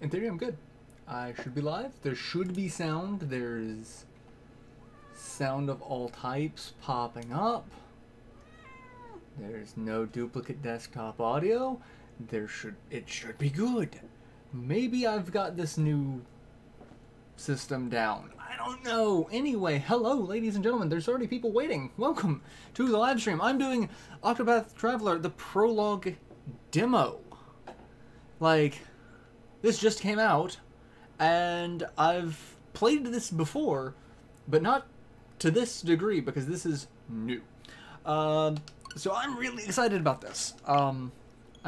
In theory, I'm good. I should be live. There should be sound. There's sound of all types popping up. There's no duplicate desktop audio. It should be good. Maybe I've got this new system down. I don't know. Anyway, hello, ladies and gentlemen. There's already people waiting. Welcome to the live stream. I'm doing Octopath Traveler, the prologue demo. Like, this just came out, and I've played this before, but not to this degree because this is new. So I'm really excited about this. I'm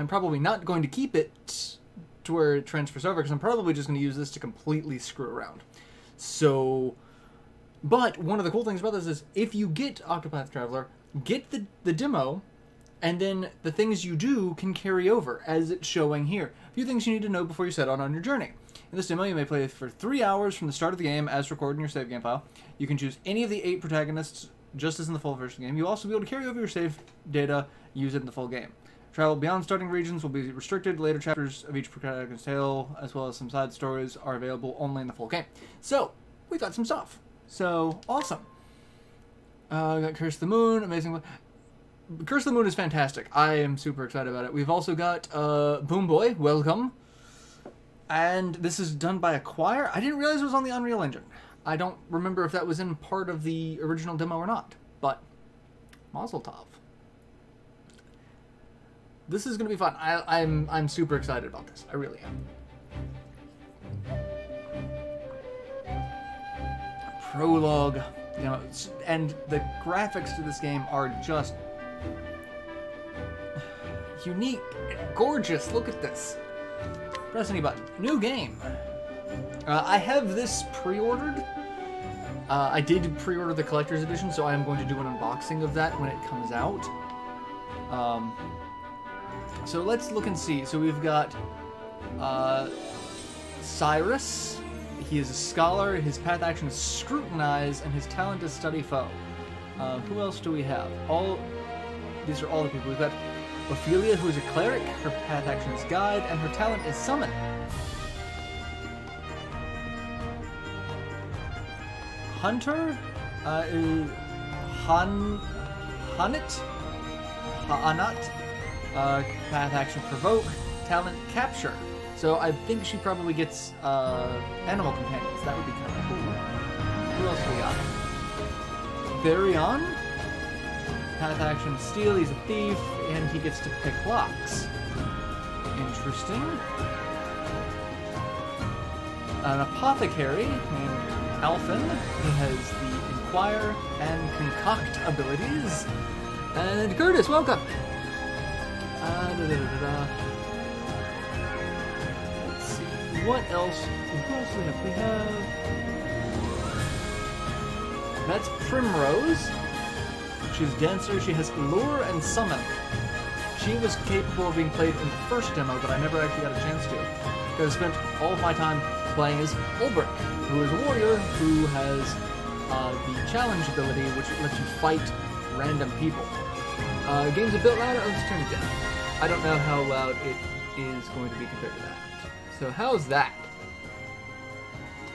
probably not going to keep it to where it transfers over because I'm probably just going to use this to completely screw around. So, but one of the cool things about this is if you get Octopath Traveler, get the demo, and then the things you do can carry over as it's showing here. A few things you need to know before you set out on your journey. In this demo, you may play for 3 hours from the start of the game as recorded in your save game file. You can choose any of the 8 protagonists just as in the full version of the game. You'll also be able to carry over your save data, use it in the full game. Travel beyond starting regions will be restricted. Later chapters of each protagonist's tale, as well as some side stories, are available only in the full game. So, we got some stuff. So, awesome. We got Curse the Moon, amazing. Curse the Moon is fantastic. I am super excited about it. We've also got Boom Boy, welcome. And this is done by Acquire. I didn't realize it was on the Unreal Engine. I don't remember if that was in part of the original demo or not, but Mazel Tov. This is going to be fun. I'm super excited about this. I really am. Prologue, you know, and the graphics to this game are just unique and gorgeous. Look at this. Press any button. New game. I have this pre-ordered. I did pre-order the collector's edition, so I am going to do an unboxing of that when it comes out. So let's look and see. So we've got Cyrus. He is a scholar. His path action is scrutinize, and his talent is study foe. Who else do we have? These are all the people. We've got Ophelia, who is a cleric. Her path action is guide, and her talent is summon. Hunter is Hanat. Path action provoke, talent capture. So I think she probably gets animal companions. That would be kind of cool. Who else we got? Baryon. Path action steal. He's a thief, and he gets to pick locks. Interesting. An apothecary named Alphen. He has the inquire and concoct abilities. And Curtis, welcome. Let's see. What else? Who else do we have? We have... That's Primrose. She's dancer. She has lure and summon. She was capable of being played in the first demo, but I never actually got a chance to. Because I spent all of my time playing as Ulbrich, who is a warrior who has the challenge ability, which lets you fight random people. Game's a bit louder. Let's turn it down. I don't know how loud it is going to be compared to that. So how's that?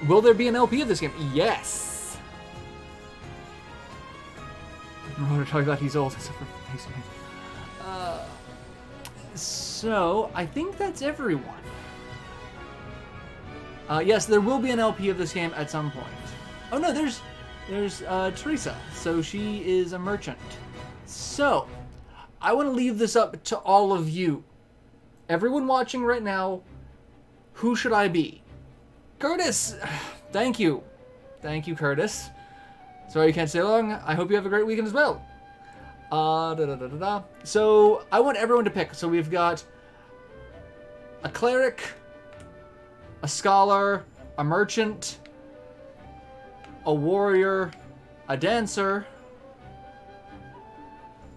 Will there be an LP of this game? Yes! We're talking about he's old. So, I think that's everyone. Yes, there will be an LP of this game at some point. Oh no, there's Teresa. So she is a merchant. So, I want to leave this up to all of you. Everyone watching right now, who should I be? Curtis! Thank you. Thank you, Curtis. Sorry you can't stay long. I hope you have a great weekend as well. So, I want everyone to pick. So we've got a cleric, a scholar, a merchant, a warrior, a dancer,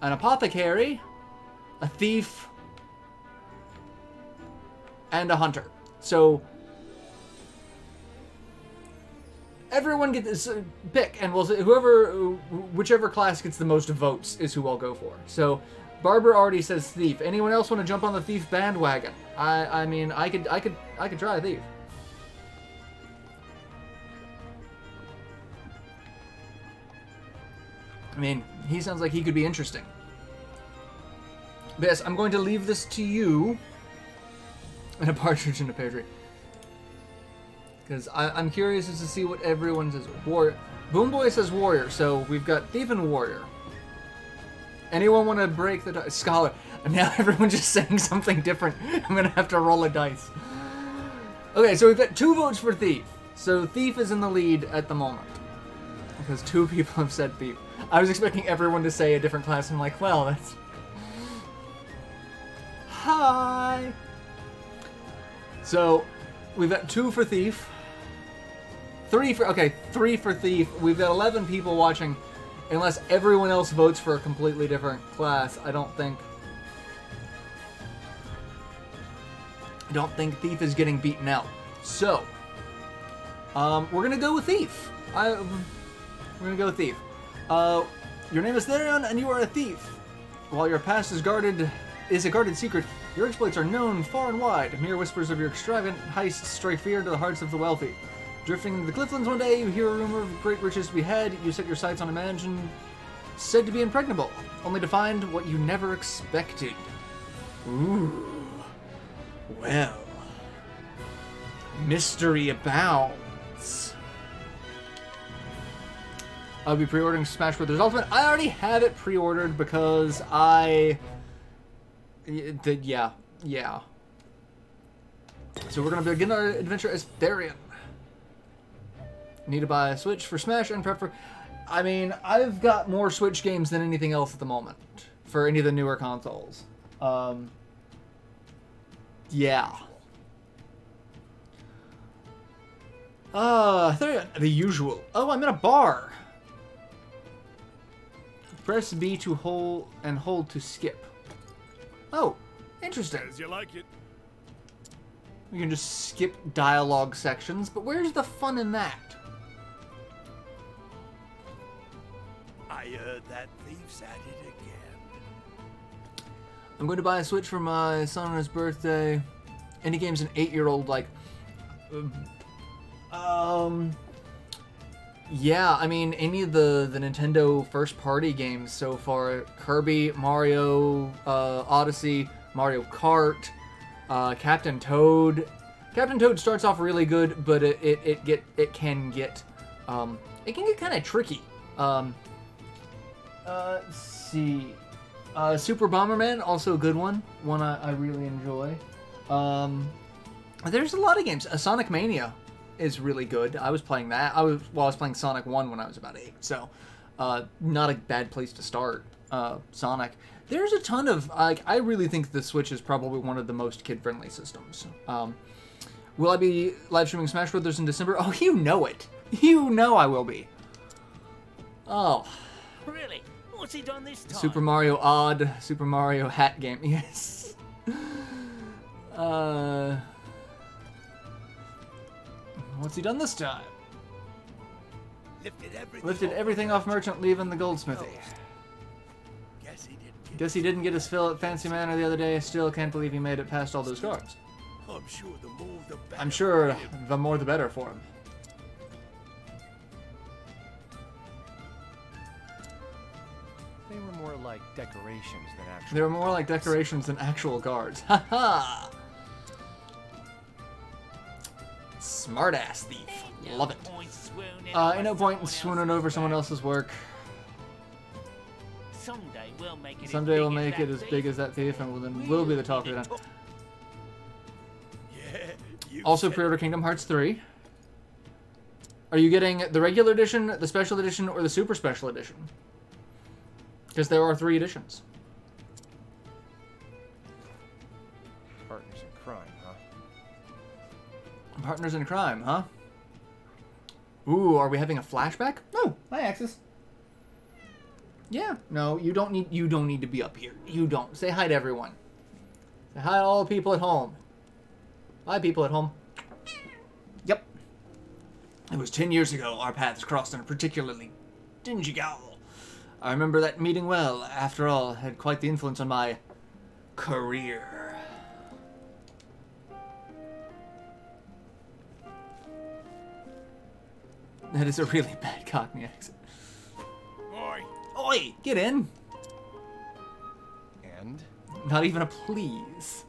an apothecary, a thief, and a hunter. So everyone get this pick, and we'll see whichever class gets the most votes is who I'll go for. So Barbara already says thief. Anyone else want to jump on the thief bandwagon? I mean, I could try a thief. I mean, he sounds like he could be interesting. But yes, I'm going to leave this to you. And a partridge in a pear tree. Because I'm curious as to see what everyone says. Warrior. Boomboy says warrior, so we've got thief and warrior. Anyone want to break the dice? Scholar. And now everyone's just saying something different. I'm going to have to roll a dice. Okay, so we've got 2 votes for thief. So thief is in the lead at the moment. Because 2 people have said thief. I was expecting everyone to say a different class. I'm like, well, that's... Hi! So, we've got 2 for thief. 3 for... Okay, 3 for thief. We've got 11 people watching. Unless everyone else votes for a completely different class, I don't think thief is getting beaten out. So, we're gonna go with thief. We're gonna go with thief. Your name is Therion, and you are a thief. While your past is a guarded secret, your exploits are known far and wide. Mere whispers of your extravagant heists strike fear into the hearts of the wealthy. Drifting into the Clifflands one day, you hear a rumor of great riches to be had. You set your sights on a mansion said to be impregnable, only to find what you never expected. Ooh. Well. Mystery abounds. I'll be pre-ordering Smash Bros. Ultimate. I already have it pre-ordered because yeah. So we're going to begin our adventure as Therion. Need to buy a Switch for Smash and prep for... I mean, I've got more Switch games than anything else at the moment. For any of the newer consoles. Yeah. Therion, the usual. Oh, I'm in a bar. Press B to hold and hold to skip. Oh, interesting. As you like it. You can just skip dialogue sections, but where's the fun in that? I heard that thief's at it again. I'm going to buy a Switch for my son on his birthday. Any game's an 8-year-old, like... Yeah, I mean, any of the Nintendo first-party games so far. Kirby, Mario, Odyssey, Mario Kart, Captain Toad. Captain Toad starts off really good, but it can get kind of tricky. Let's see. Super Bomberman, also a good one. One I really enjoy. There's a lot of games. Sonic Mania is really good. I was playing that. I was playing Sonic 1 when I was about 8, so not a bad place to start. Sonic. There's a ton of... I really think the Switch is probably one of the most kid-friendly systems. Will I be live streaming Smash Bros. In December? Oh, you know it. You know I will be. Oh. Really? What's he done this time? Super Mario Odd. Super Mario Hat Game. Yes. What's he done this time? Lifted everything off Merchant, leaving the goldsmithy. Guess he didn't get his fill at Fancy Manor the other day. Still can't believe he made it past all those guards. I'm sure the more the better for him. They were more like decorations than actual. They were more like decorations than actual guards. Ha ha! Smart-ass thief. Love it. Ain't no point in swooning over someone else's work. Someday we'll make it. Someday we'll make it as big as that thief, and then we'll be the talk of the town. Also, pre-order Kingdom Hearts 3. Are you getting the regular edition, the special edition, or the super special edition? Because there are 3 editions. Partners in crime, huh? Partners in crime, huh? Ooh, are we having a flashback? No. Hi, Axis. Yeah. No, you don't need to be up here. You don't. Say hi to everyone. Say hi to all the people at home. Hi, people at home. Yep. It was 10 years ago our paths crossed in a particularly dingy gaol. I remember that meeting well. After all, it had quite the influence on my career. That is a really bad Cockney accent. Oi! Oi, get in. And? Not even a please.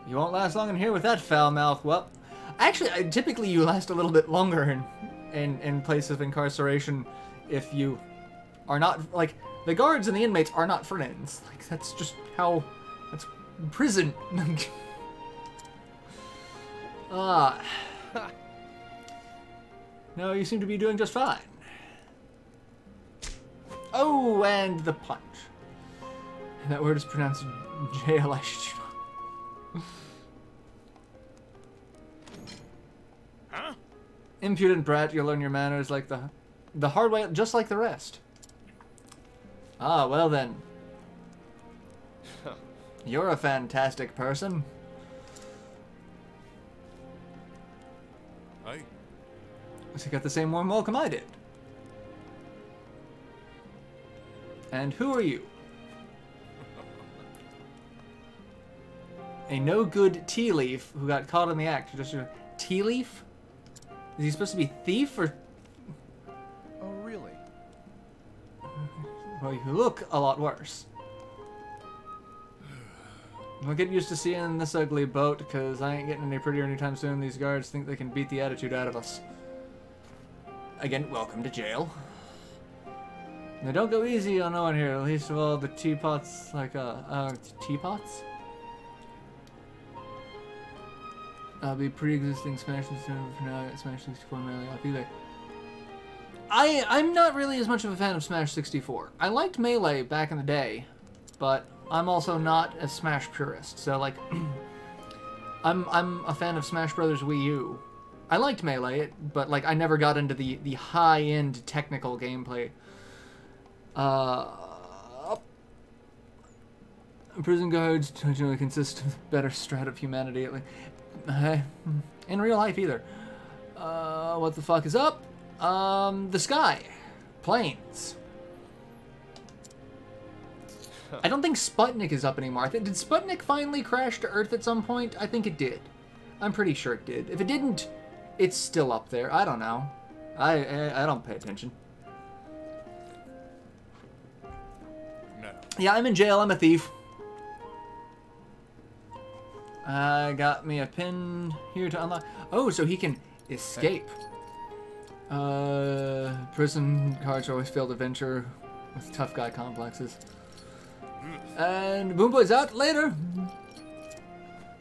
You won't last long in here with that foul mouth. Well, actually, typically you last a little bit longer in place of incarceration if you are not, like, the guards and the inmates are not friends. Like, that's just how, that's prison. No, you seem to be doing just fine. Oh, and the punch. That word is pronounced jailish. Huh? Impudent brat, you'll learn your manners like the hard way, just like the rest. Ah, well then. You're a fantastic person. Hey. So you got the same warm welcome I did. And who are you? A no-good tea leaf who got caught in the act. Just a tea leaf? Is he supposed to be thief or? Oh, really? Well, you look a lot worse. I'll get used to seeing this ugly boat, because I ain't getting any prettier anytime soon. These guards think they can beat the attitude out of us. Again, welcome to jail. Now don't go easy on no one here, least of all the teapots, like, teapots? I'll be pre-existing Smash system for now. I got Smash 64 melee off either. I'm not really as much of a fan of Smash 64. I liked Melee back in the day, but I'm also not a Smash purist. So like, I'm a fan of Smash Brothers Wii U. I liked Melee, but like I never got into the high-end technical gameplay. Prison guards generally consist of the better strat of humanity. In real life either. What the fuck is up? The sky. Planes. I don't think Sputnik is up anymore. Did Sputnik finally crash to Earth at some point? I think it did. I'm pretty sure it did. If it didn't, it's still up there. I don't know. I don't pay attention. No. Yeah, I'm in jail. I'm a thief. I got me a pin here to unlock. Oh, so he can escape. Prison cards are always failed adventure with tough guy complexes. And Boom Boy's out later.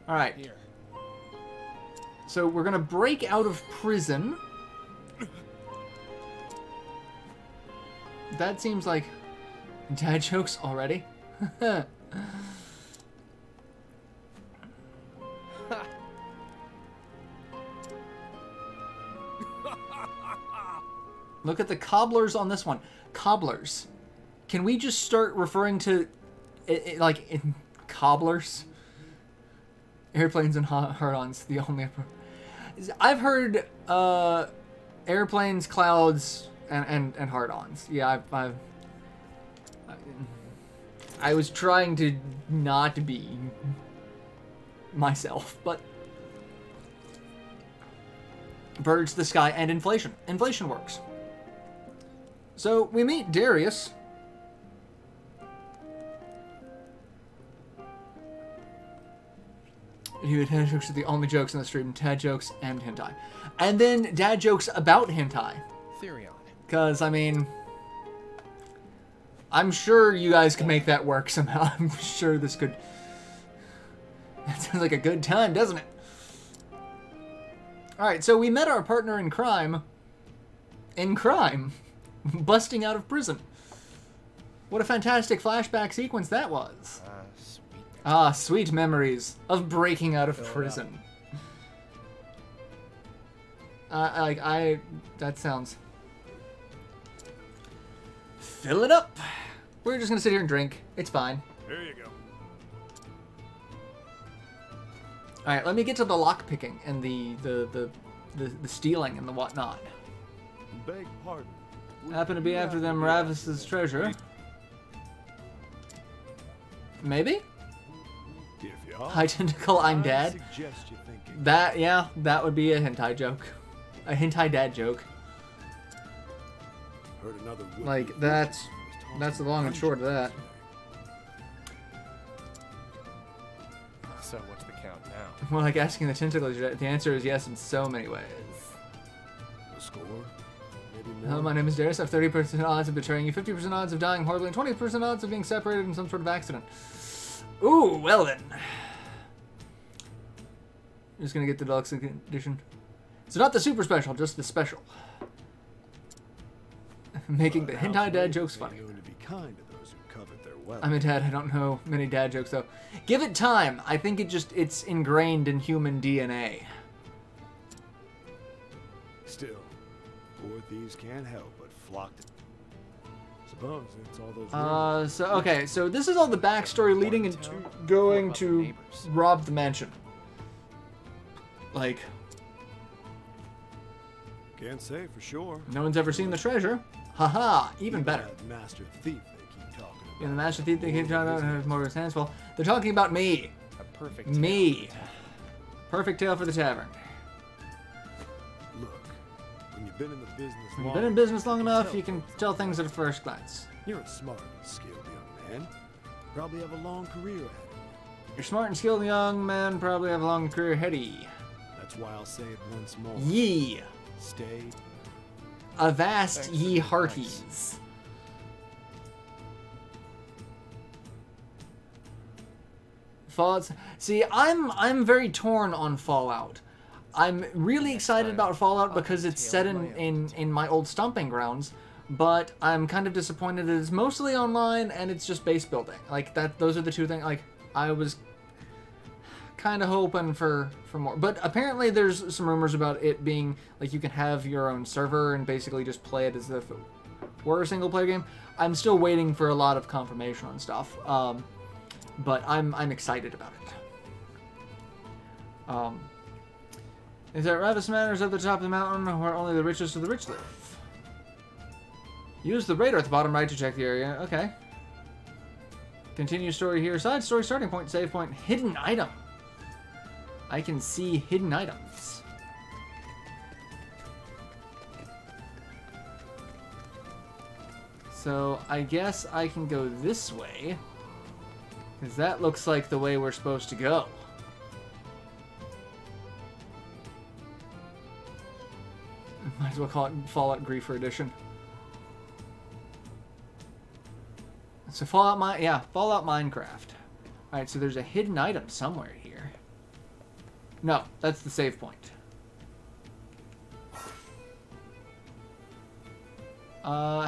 All right. Here. So we're gonna break out of prison. That seems like dad jokes already. Look at the cobblers on this one. Cobblers. Can we just start referring to it like in cobblers? Airplanes and hard-ons, the only... I've heard airplanes, clouds, and hard-ons. Yeah, I was trying to not be myself, but... Birds, the sky, and inflation. Inflation works. So, we meet Darius. Dad jokes are the only jokes in the stream. Dad jokes and hentai. And then dad jokes about hentai. Therion. Because, I mean... I'm sure you guys can make that work somehow. I'm sure this could... That sounds like a good time, doesn't it? Alright, so we met our partner in crime. In crime. Busting out of prison. What a fantastic flashback sequence that was. Sweet. Ah, sweet memories of breaking out of prison. That sounds... Fill it up. We're just gonna sit here and drink. It's fine. There you go. Alright, let me get to the lockpicking and the stealing and the whatnot. Beg pardon. Happen to be after them Ravis's treasure. If Maybe? you are, Identical, I'm I dad. suggest you think That would be a hentai joke. A hentai dad joke. Heard another would-be Like, that's the long and short of that. So what's the count now? More like asking the tentacles. The answer is yes in so many ways. A score? Maybe Hello, more? my name is Darius. I have 30% odds of betraying you, 50% odds of dying horribly, and 20% odds of being separated in some sort of accident. Ooh, well then. Just gonna get the deluxe edition. So not the super special, just the special. Making the hentai dad jokes funny. Going to be kind to those who covet their wealth. I'm a dad. I don't know many dad jokes though. Give it time. I think it's ingrained in human DNA. Still, poor thieves can't help but flock to. Suppose it's all those. So this is all the backstory leading into going to rob the mansion. Like, Can't say for sure. no one's ever seen the treasure. Haha, even better. That master thief they keep talking about. Yeah, the master thief they keep talking about has more of his hands full. They're talking about me. A perfect Me. Perfect tale for the tavern. Look, when you've been in the business When long, you've been in business long enough, you can tell things at a first glance. you're a smart and skilled young man. Probably have a long career ahead of you. You're smart and skilled young man, probably have a long career ahead of ye. That's why I'll say it once more. Ye. Stay. Avast Thanks ye for the hearties. Fallout. See, I'm very torn on Fallout. I'm really excited about Fallout because it's set in my old stomping grounds, but I'm kind of disappointed that it's mostly online and it's just base building. Like that, those are the two things. Like I was kind of hoping for more, but apparently there's some rumors about it being like you can have your own server and basically just play it as if it were a single player game. I'm still waiting for a lot of confirmation on stuff, but I'm excited about it. Is that Ravis Manor's at the top of the mountain where only the richest of the rich live? Use the radar at the bottom right to check the area. Okay. Continue story here. Side story, starting point, save point, hidden item. I can see hidden items. So I guess I can go this way, because that looks like the way we're supposed to go. Might as well call it Fallout Griefer Edition. So Fallout Minecraft. Alright, so there's a hidden item somewhere here. No, that's the save point.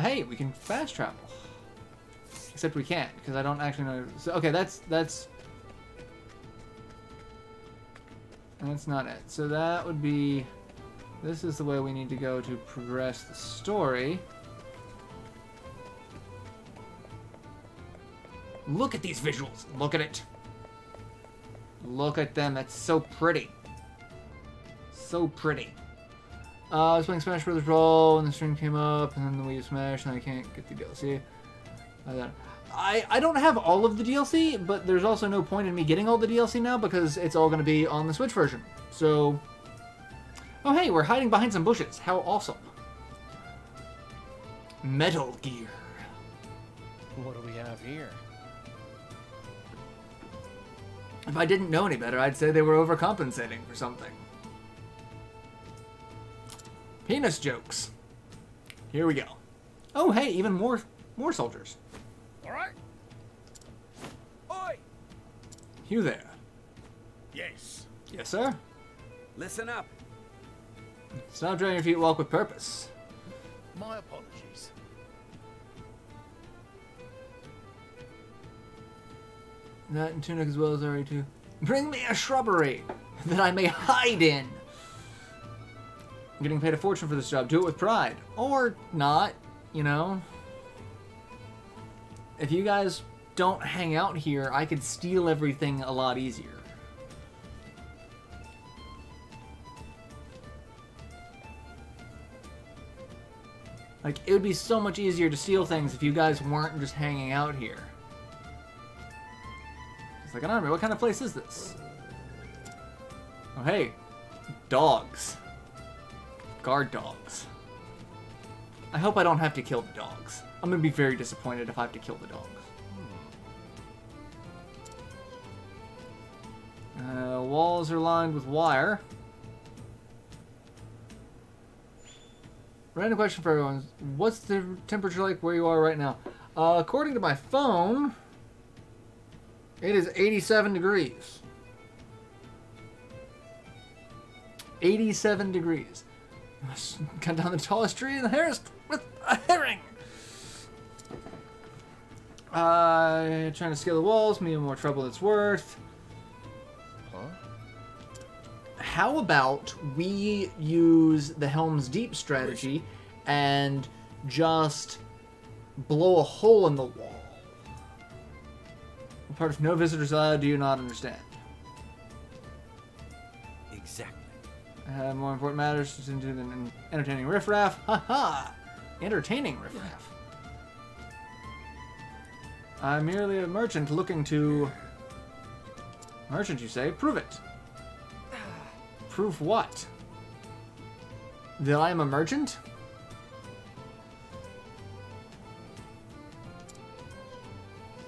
Hey, we can fast travel. Except we can't, because I don't actually know. So, okay, that's not it. So that would be... This is the way we need to go to progress the story. Look at these visuals. Look at it. Look at them. That's so pretty. So pretty. I was playing Smash Bros. Brawl when the stream came up, and then the Wii Smash, and I can't get the DLC. I don't have all of the DLC, but there's also no point in me getting all the DLC now because it's all going to be on the Switch version. So... Oh hey, we're hiding behind some bushes. How awesome. Metal Gear. What do we have here? If I didn't know any better, I'd say they were overcompensating for something. Penis jokes. Here we go. Oh hey, even more soldiers. Alright. Oi! You there. Yes. Yes, sir? Listen up. Stop dragging your feet, walk with purpose. My apologies. That and tunic as well as RE2. Bring me a shrubbery that I may hide in. I'm getting paid a fortune for this job. Do it with pride. Or not, you know. If you guys don't hang out here, I could steal everything a lot easier. Like, it would be so much easier to steal things if you guys weren't just hanging out here. It's like an army. What kind of place is this? Oh, hey. Dogs. Guard dogs. I hope I don't have to kill the dogs. I'm gonna be very disappointed if I have to kill the dogs. Walls are lined with wire. Random question for everyone. What's the temperature like where you are right now? According to my phone, it is 87 degrees. 87 degrees. Cut down the tallest tree in the forest with a herring. Trying to scale the walls, me more trouble than it's worth. How about we use the Helm's Deep strategy and just blow a hole in the wall? The part of no visitors allowed, do you not understand? Exactly. More important matters to do than entertaining riffraff. Haha! Entertaining riffraff. I'm merely a merchant looking to... Merchant, you say? Prove it. Prove what? That I am a merchant?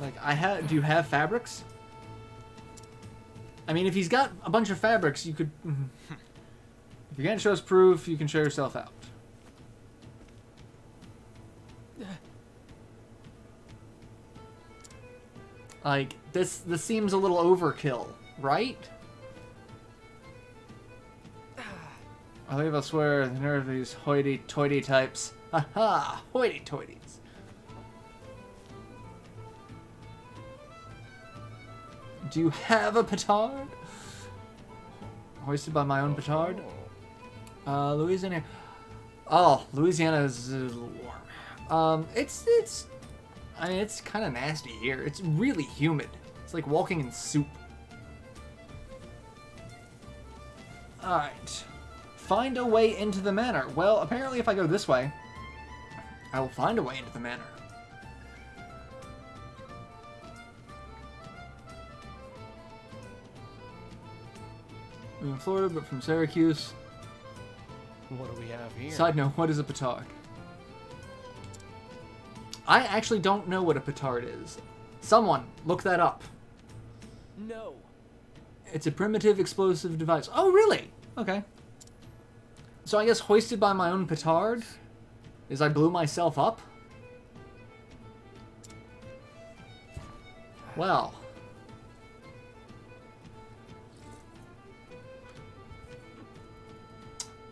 Like, do you have fabrics? I mean, if he's got a bunch of fabrics, you could... If you can't show us proof, you can show yourself out. Like, this seems a little overkill, right? I believe I'll swear the nerve of these hoity-toity types. Haha! Hoity-toities. Do you have a petard? Hoisted by my own petard? Louisiana. Oh, Louisiana is a little warm. I mean, it's kind of nasty here. It's really humid. It's like walking in soup. Alright. Find a way into the manor. Well, apparently if I go this way, I will find a way into the manor. I'm in Florida, but from Syracuse. What do we have here? Side note, what is a petard? I actually don't know what a petard is. Someone, look that up. No. It's a primitive explosive device. Oh, really? Okay. So I guess hoisted by my own petard is I blew myself up? Well.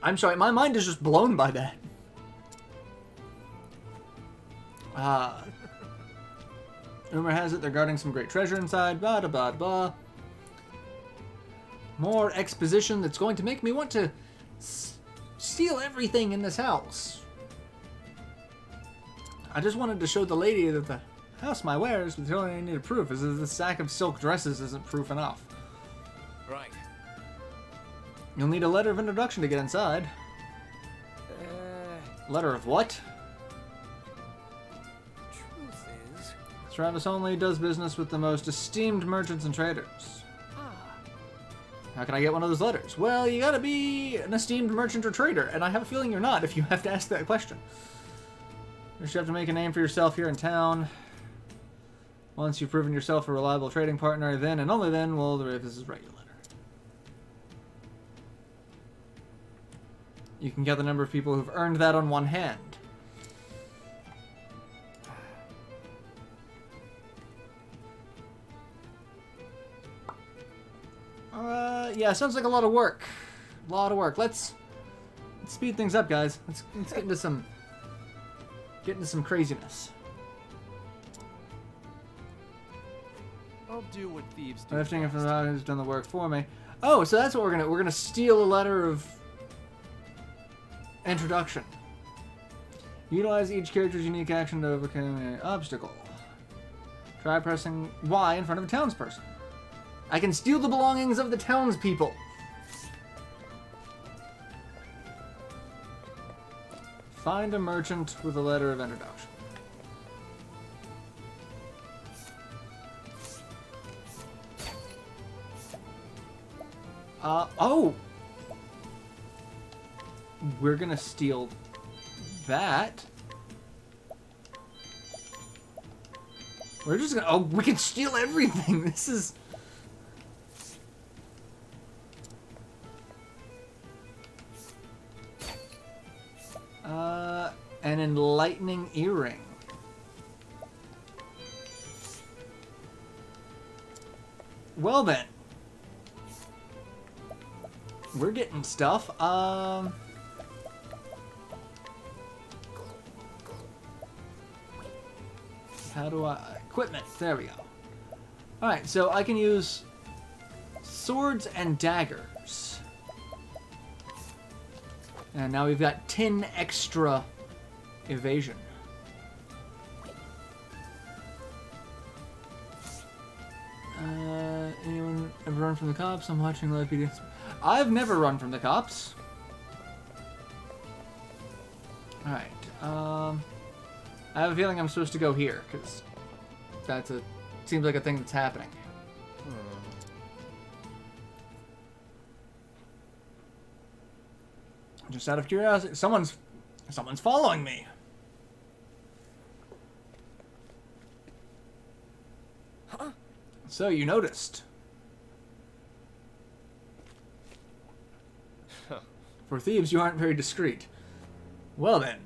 I'm sorry, my mind is just blown by that. Rumor has it they're guarding some great treasure inside, blah, blah, blah, blah. More exposition that's going to make me want to steal everything in this house. I just wanted to show the lady that the house my wares was the only needed proof, is that the sack of silk dresses isn't proof enough. Right. You'll need a letter of introduction to get inside. Letter of what? Truth is... Travis only does business with the most esteemed merchants and traders. How can I get one of those letters? Well, you gotta be an esteemed merchant or trader, and I have a feeling you're not if you have to ask that question. You have to make a name for yourself here in town. Once you've proven yourself a reliable trading partner, then and only then will the this is regular. You can get the number of people who've earned that on one hand. Yeah, sounds like a lot of work. A lot of work. Let's speed things up, guys. Let's get into some craziness. I'll do what thieves do. Lifting from the man who's done the work for me. Oh, so that's what we're gonna steal a letter of introduction. Utilize each character's unique action to overcome an obstacle. Try pressing Y in front of a townsperson. I can steal the belongings of the townspeople. Find a merchant with a letter of introduction. Oh! We're gonna steal that. We're just gonna... Oh, we can steal everything! This is... An enlightening earring. Well then. We're getting stuff. How do I... Equipment. There we go. Alright, so I can use swords and daggers. And now we've got 10 extra evasion. Anyone ever run from the cops? I'm watching live videos. I've never run from the cops. Alright, I have a feeling I'm supposed to go here, because that's a... seems like a thing that's happening. Just out of curiosity, someone's following me. Huh? So you noticed. For thieves, you aren't very discreet. Well then.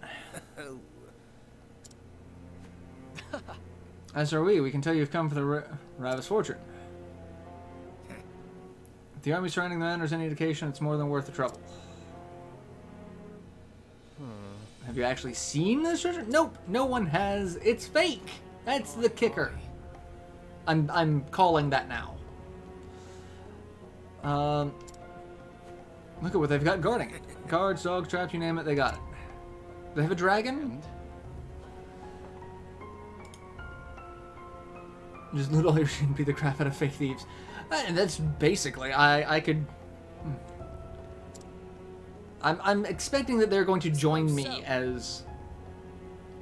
As are we. We can tell you've come for the Ravis fortune. If the army surrounding the man is any indication, it's more than worth the trouble. Have you actually seen this treasure? Nope, no one has. It's fake. That's the kicker. I'm calling that now. Look at what they've got guarding it. Guards, dogs, traps, you name it, they got it. They have a dragon? Just loot all your shit and beat the crap out of fake thieves. And that's basically, I could... I'm expecting that they're going to join me as...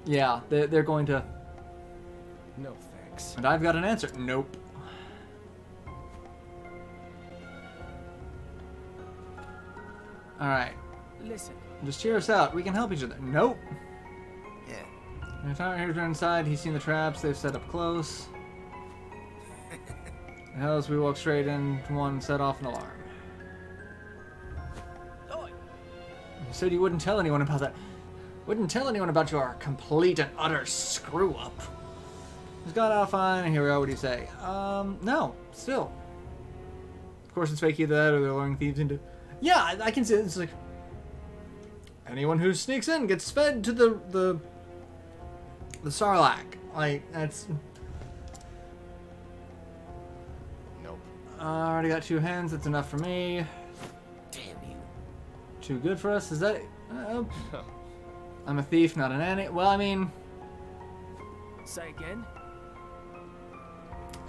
Yeah, they're going to... No thanks. And I've got an answer. Nope. Alright. Listen. Just cheer us out. We can help each other. Nope. Yeah. The entire here's inside. He's seen the traps they've set up close. The hell is we walk straight into one and set off an alarm. Oi. You said you wouldn't tell anyone about that. Wouldn't tell anyone about your complete and utter screw up. Just got out fine, and here we are. What do you say? No. Still. Of course it's fake either that or they're luring thieves into... Yeah, I can see it. It's like... Anyone who sneaks in gets fed to the Sarlacc. Like, that's... Nope. I already got 2 hands. That's enough for me. Damn you. Too good for us? Is that... I'm a thief, not an annie. Well, I mean... Say again?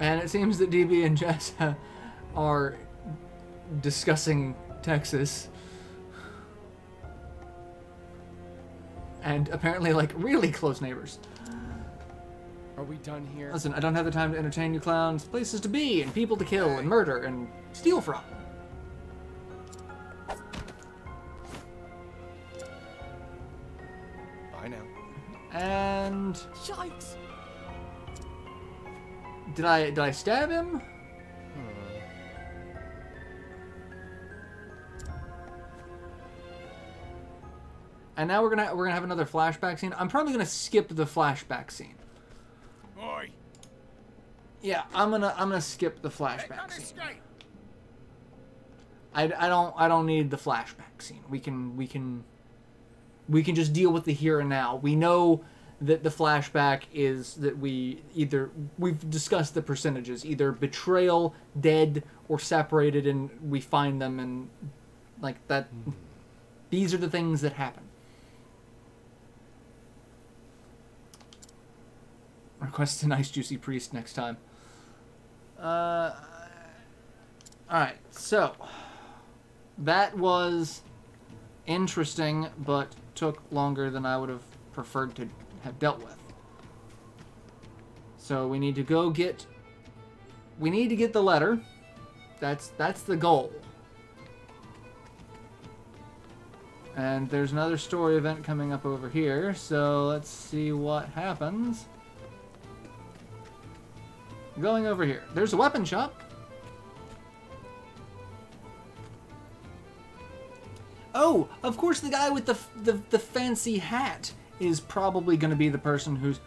And it seems that DB and Jess are discussing Texas. And apparently, like, really close neighbors. Are we done here? Listen, I don't have the time to entertain you clowns. Places to be, and people to kill, and murder, and steal from. Bye now. And... Yikes! Did I stab him? And now we're gonna have another flashback scene. I'm probably gonna skip the flashback scene. Oi! Yeah, I'm gonna skip the flashback scene. I don't need the flashback scene. We can just deal with the here and now. We know that the flashback is that we've discussed the percentages, either betrayal, dead, or separated, and we find them, and like that. These are the things that happen. Request a nice juicy priest next time. Alright, so that was interesting, but took longer than I would have preferred to have dealt with. So we need to go get... We need to get the letter. That's the goal. And there's another story event coming up over here, so let's see what happens. Going over here. There's a weapon shop. Oh, of course the guy with the fancy hat is probably going to be the person who's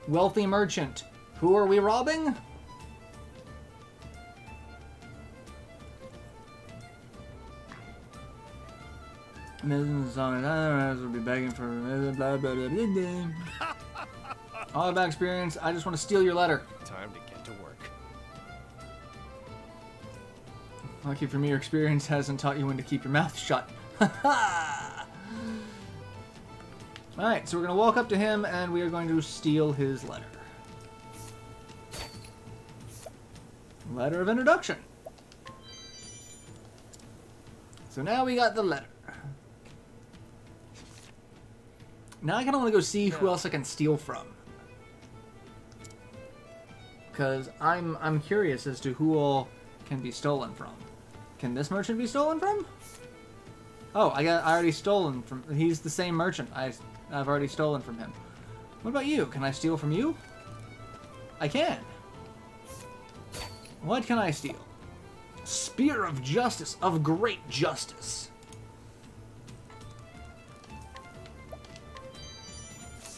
wealthy merchant. Who are we robbing? Mrs. Song will be begging for blah, blah, blah, blah, blah. All about experience. I just want to steal your letter. Time to get to work. Lucky for me, your experience hasn't taught you when to keep your mouth shut. Alright, so we're going to walk up to him and we are going to steal his letter. Letter of introduction. So now we got the letter. Now I kind of want to go see who else I can steal from. Because I'm curious as to who all can be stolen from. Can this merchant be stolen from? Oh, I already stolen from... He's the same merchant. I've already stolen from him. What about you? Can I steal from you? I can. What can I steal? Spear of Justice. Of great justice.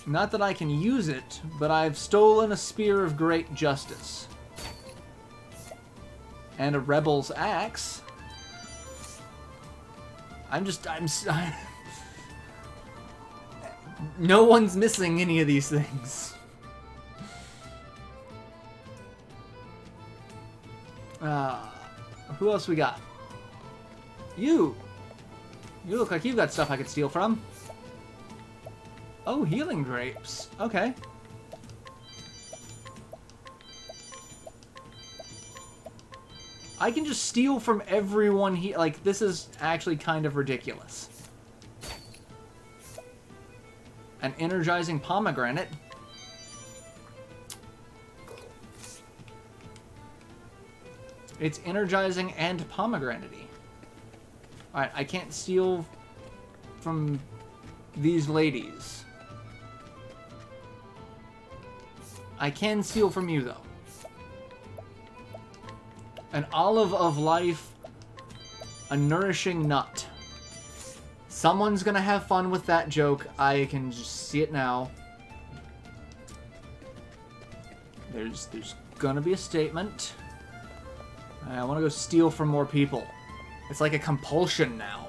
Not that I can use it, but I've stolen a Spear of Great Justice. And a Rebel's Axe. No one's missing any of these things. Who else we got? You! You look like you've got stuff I could steal from. Oh, healing grapes. Okay. I can just steal from everyone here. Like, this is actually kind of ridiculous. An energizing pomegranate. It's energizing and pomegranate-y. Alright, I can't steal from these ladies. I can steal from you, though. An olive of life, a nourishing nut. Someone's gonna have fun with that joke. I can just see it now. There's gonna be a statement. I want to go steal from more people. It's like a compulsion now.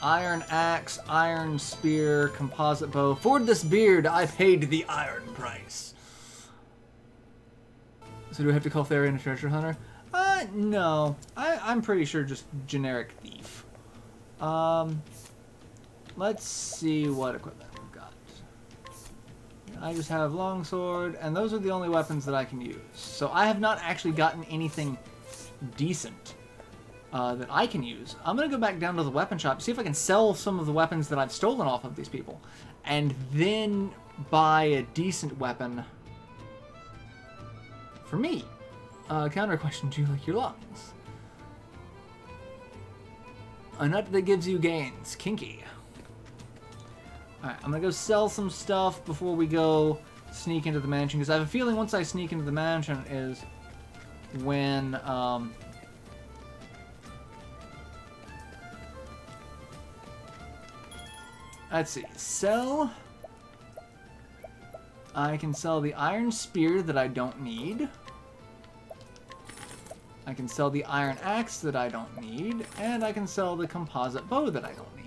Iron axe, iron spear, composite bow. For this beard, I paid the iron price. So do we have to call Therian a treasure hunter? No. I'm pretty sure just generic thief. Let's see what equipment we've got. I just have longsword, and those are the only weapons that I can use. So I have not actually gotten anything decent that I can use. I'm going to go back down to the weapon shop, see if I can sell some of the weapons that I've stolen off of these people, and then buy a decent weapon for me. Counter question, do you like your lungs? A nut that gives you gains. Kinky. Alright, I'm gonna go sell some stuff before we go sneak into the mansion, because I have a feeling once I sneak into the mansion is when, let's see, sell. I can sell the iron spear that I don't need. I can sell the iron axe that I don't need, and I can sell the composite bow that I don't need.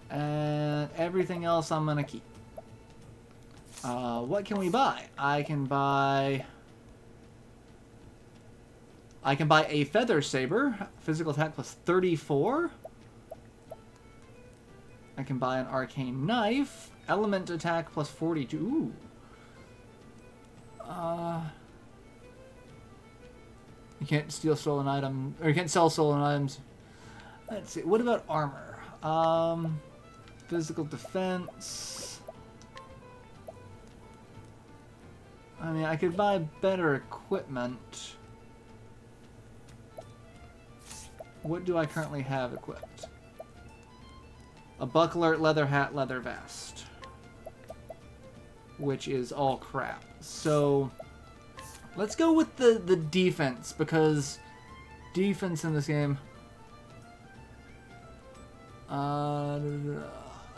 And everything else I'm gonna keep. What can we buy? I can buy a feather saber, physical attack plus 34. I can buy an arcane knife, element attack plus 42. Ooh. You can't steal stolen item, or you can't sell stolen items. Let's see. What about armor? Physical defense. I mean, I could buy better equipment. what do I currently have equipped? A buckler, leather hat, leather vest. Which is all crap. So, let's go with the defense, because defense in this game...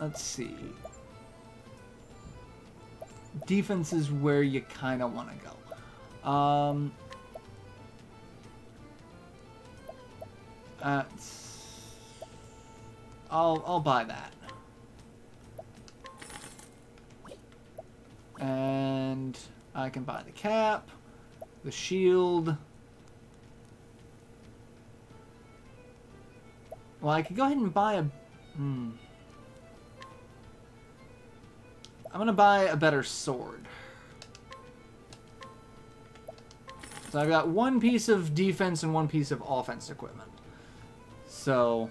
let's see. Defense is where you kind of want to go. I'll buy that. And I can buy the cap, the shield. Well, I could go ahead and buy a... I'm gonna buy a better sword. So I've got one piece of defense and one piece of offense equipment. So...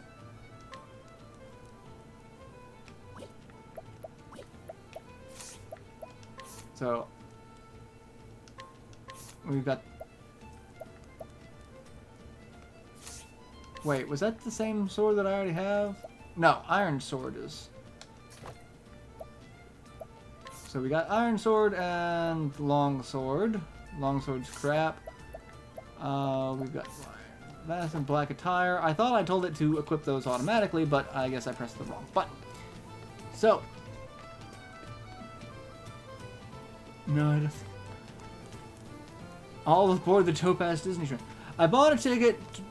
we've got... Wait, was that the same sword that I already have? No, iron sword is... So we got iron sword and long sword. Long sword's crap. We've got vest and black attire. I thought I told it to equip those automatically, but I guess I pressed the wrong button. So... No, I just... All aboard the dope-ass Disney train. I bought a ticket to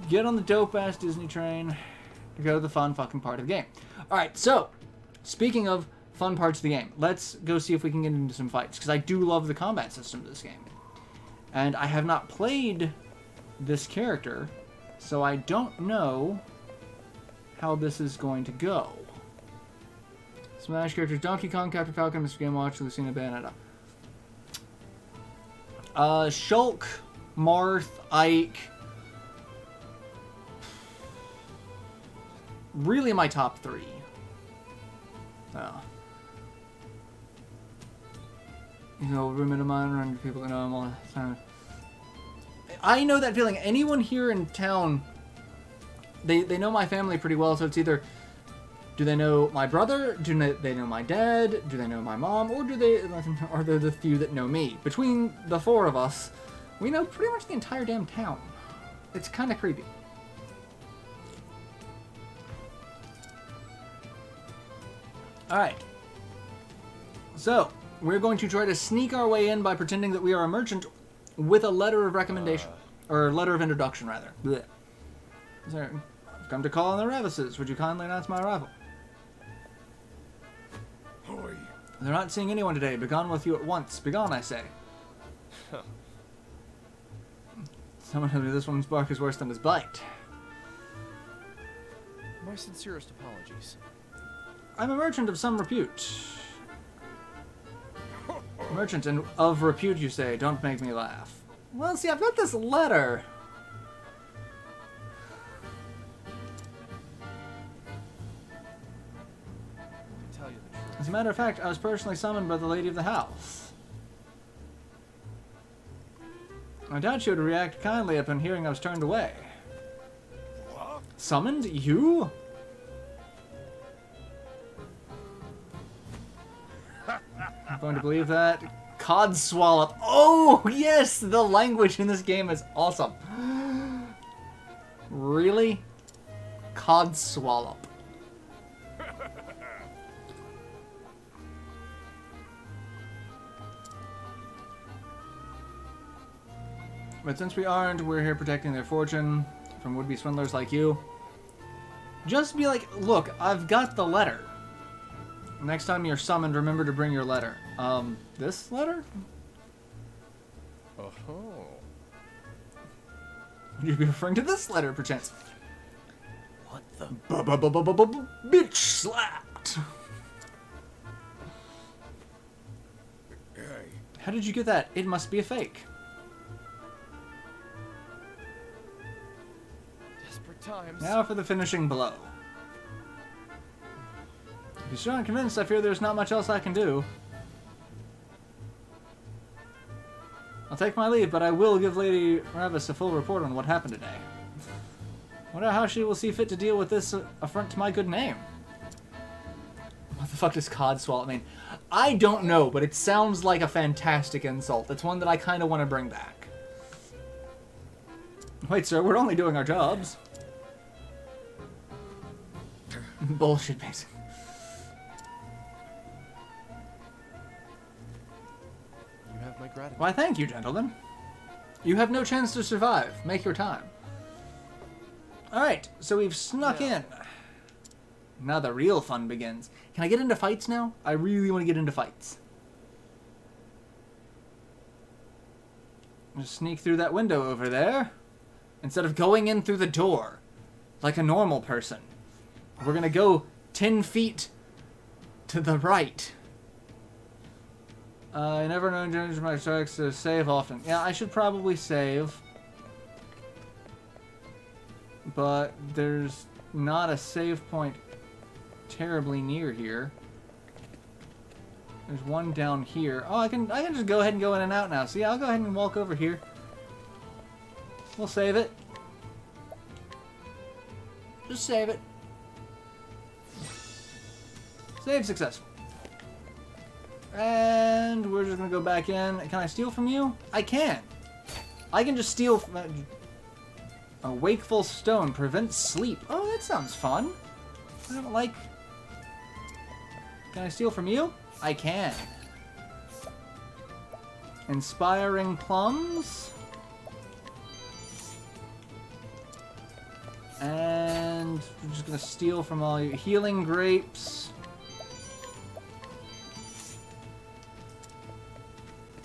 get on the dope-ass Disney train to go to the fun fucking part of the game. Alright, so, speaking of fun parts of the game, let's go see if we can get into some fights, because I do love the combat system of this game. And I have not played this character, so I don't know how this is going to go. Smash characters: Donkey Kong, Captain Falcon, Mr. Game Watch, Lucina, Bayonetta. Shulk, Marth, Ike. Really my top three. You know, roommate of mine, around people that know him all the time. I know that feeling. Anyone here in town, they know my family pretty well, so it's either... Do they know my brother? Do they know my dad? Do they know my mom? Or are there the few that know me? Between the four of us, we know pretty much the entire damn town. It's kind of creepy. Alright. So, we're going to try to sneak our way in by pretending that we are a merchant with a letter of recommendation. Or letter of introduction, rather. Blech. Sir, I've come to call on the Revises. Would you kindly announce my arrival? They're not seeing anyone today. Begone with you at once. Begone, I say. Someone told me this one's bark is worse than his bite. My sincerest apologies. I'm a merchant of some repute. Merchant and of repute, you say. Don't make me laugh. Well, see, I've got this letter. As a matter of fact, I was personally summoned by the lady of the house. I doubt she would react kindly upon hearing I was turned away. What? Summoned? You? I'm going to believe that. Codswallop. Oh, yes! The language in this game is awesome. Really? Codswallop. But since we aren't, we're here protecting their fortune from would-be swindlers like you. Just be like, look, I've got the letter. Next time you're summoned, remember to bring your letter. This letter? Oh. Would you be referring to this letter, perchance? What the? Bitch slapped! Hey. How did you get that? It must be a fake. Desperate times. Now for the finishing blow. If you're strong and convinced, I fear there's not much else I can do. I'll take my leave, but I will give Lady Ravis a full report on what happened today. Wonder how she will see fit to deal with this affront to my good name. What the fuck does codswallop mean? I don't know, but it sounds like a fantastic insult. It's one that I kind of want to bring back. Wait, sir, we're only doing our jobs. Bullshit, basically. You have my gratitude. Why, thank you, gentlemen. You have no chance to survive. Make your time. Alright, so we've snuck in. Now the real fun begins. Can I get into fights now? I really want to get into fights. Just sneak through that window over there. Instead of going in through the door. Like a normal person. We're gonna go 10 feet to the right. I never know my strikes to save often. Yeah, I should probably save. But there's not a save point terribly near here. There's one down here. Oh, I can just go ahead and go in and out now. So yeah, I'll go ahead and walk over here. We'll save it. Just save it. Save successful. And we're just gonna go back in. Can I steal from you? I can. I can just steal from... A wakeful stone prevents sleep. Oh, that sounds fun. I don't like... Can I steal from you? I can. Inspiring plums. And I'm just gonna steal from all you. Healing grapes.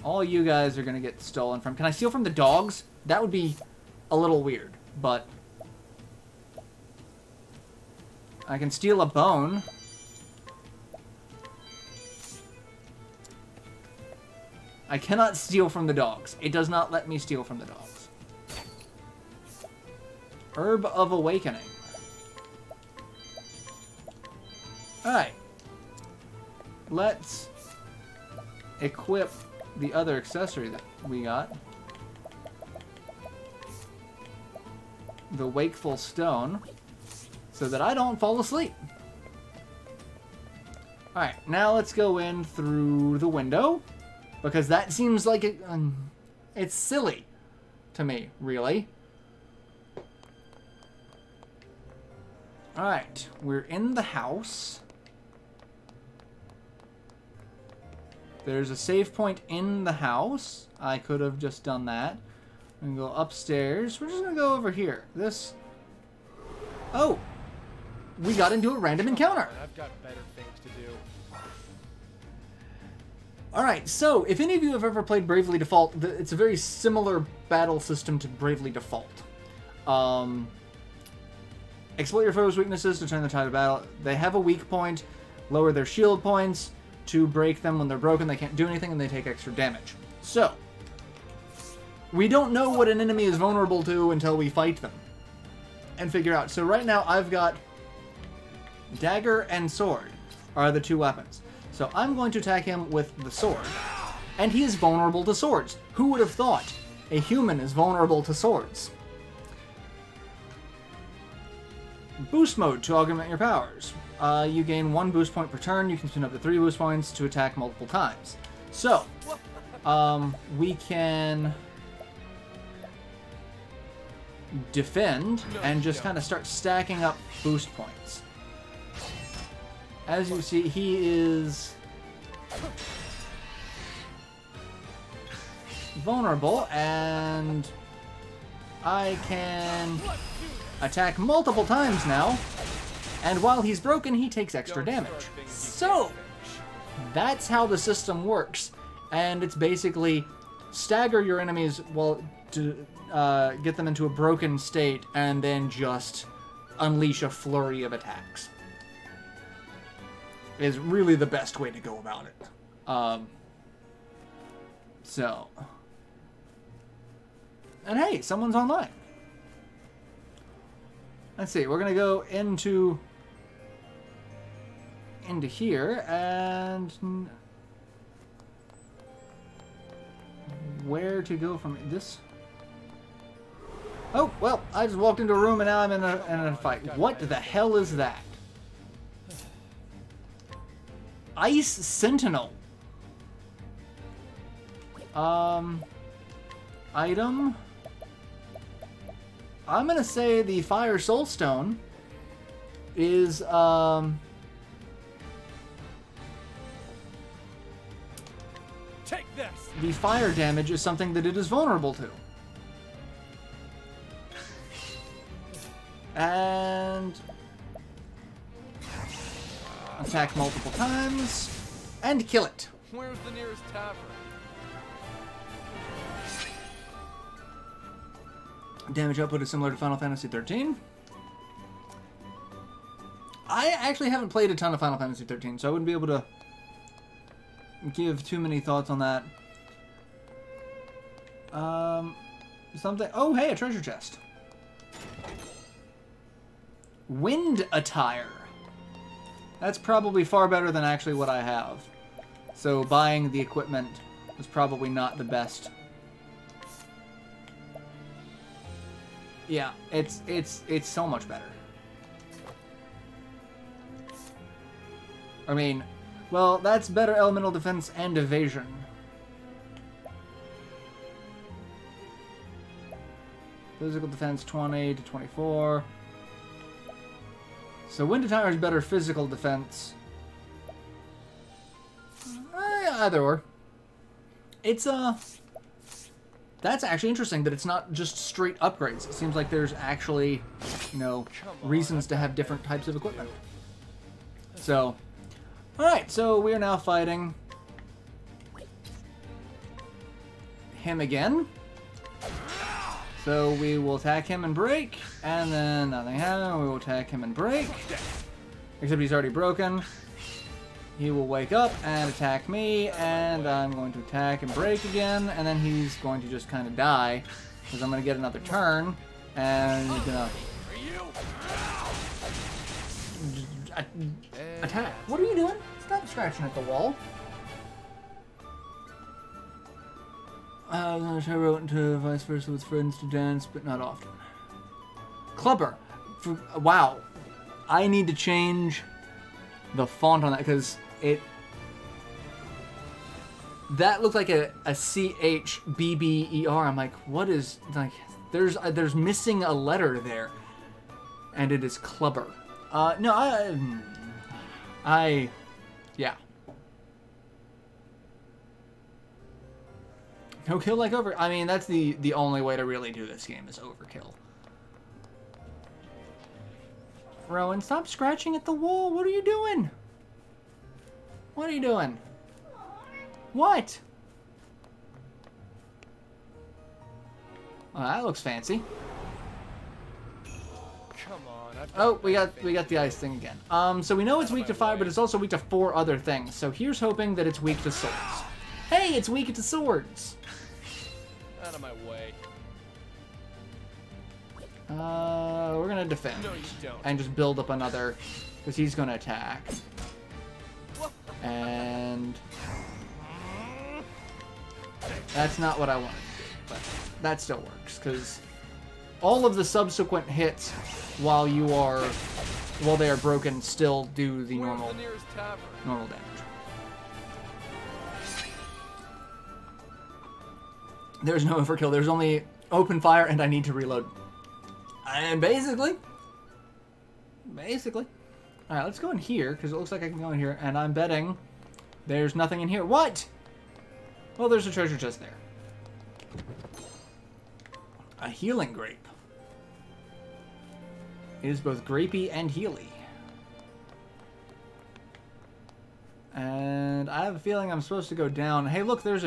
All you guys are gonna get stolen from. Can I steal from the dogs? That would be a little weird, but I can steal a bone. I cannot steal from the dogs. It does not let me steal from the dogs. Herb of Awakening. Alright. Let's equip the other accessory that we got. The Wakeful Stone. So that I don't fall asleep. Alright, now let's go in through the window. Because that seems like it, it's silly to me, really. Alright, we're in the house. There's a save point in the house. I could have just done that. I'm gonna go upstairs. We're just gonna go over here. This... Oh! We got into a random encounter! I've got better things to do. Alright, so, if any of you have ever played Bravely Default, it's a very similar battle system to Bravely Default. Exploit your foe's weaknesses to turn the tide of battle. They have a weak point. Lower their shield points to break them. When they're broken, they can't do anything and they take extra damage. So, we don't know what an enemy is vulnerable to until we fight them and figure out. So right now, I've got dagger and sword are the two weapons. So I'm going to attack him with the sword. And he is vulnerable to swords. Who would have thought a human is vulnerable to swords? Boost mode to augment your powers. You gain 1 boost point per turn. You can spend up to 3 boost points to attack multiple times. So, we can defend and just kind of start stacking up boost points. As you see, he is vulnerable, and I can attack multiple times now, and while he's broken, he takes extra damage. So, that's how the system works, and it's basically stagger your enemies to get them into a broken state, and then just unleash a flurry of attacks. Is really the best way to go about it. So. And hey, someone's online. Let's see, we're gonna go into here, and where to go from this? Oh, well, I just walked into a room and now I'm in a fight. What the hell is that? Ice Sentinel. Item. I'm gonna say the Fire Soul Stone is, Take this. the fire damage is something that it is vulnerable to. And attack multiple times and kill it. Where's the nearest tavern? Damage output is similar to Final Fantasy 13. I actually haven't played a ton of Final Fantasy 13, so I wouldn't be able to give too many thoughts on that. Something. Oh, hey, a treasure chest. Wind attire. That's probably far better than actually what I have. So buying the equipment was probably not the best. Yeah, it's so much better. I mean, well, that's better elemental defense and evasion. Physical defense 20 to 24. So wind attire is better physical defense. Either or. It's that's actually interesting that it's not just straight upgrades. It seems like there's actually, you know, reasons to have different types of equipment. So, alright, so we are now fighting him again. So we will attack him and break, and then nothing happens. We will attack him and break. Except he's already broken. He will wake up and attack me, and I'm going to attack and break again, and then he's going to just kind of die, because I'm going to get another turn, and he's going to attack. What are you doing? Stop scratching at the wall. I wrote into vice versa with friends to dance, but not often. Clubber. Wow. I need to change the font on that, because that looked like a C-H-B-B-E-R. I'm like, what is, like, there's missing a letter there, and it is clubber. No, yeah. No kill like over. I mean, that's the only way to really do this game is overkill. Rowan, stop scratching at the wall. What are you doing? What are you doing? What? Oh, that looks fancy. Come on. Oh, we got the ice thing again. So we know it's weak to fire, but it's also weak to 4 other things. So here's hoping that it's weak to swords. Hey, it's weak to swords. Out of my way. We're gonna defend. No, you don't. And just build up another, because he's gonna attack. And that's not what I wanted to do, but that still works, because all of the subsequent hits while they are broken still do the normal damage. There's no overkill. There's only open fire, and I need to reload. And basically. Alright, let's go in here, because it looks like I can go in here, and I'm betting there's nothing in here. What? Well, there's a treasure chest there. A healing grape. It is both grapey and healy. And I have a feeling I'm supposed to go down. Hey, look, there's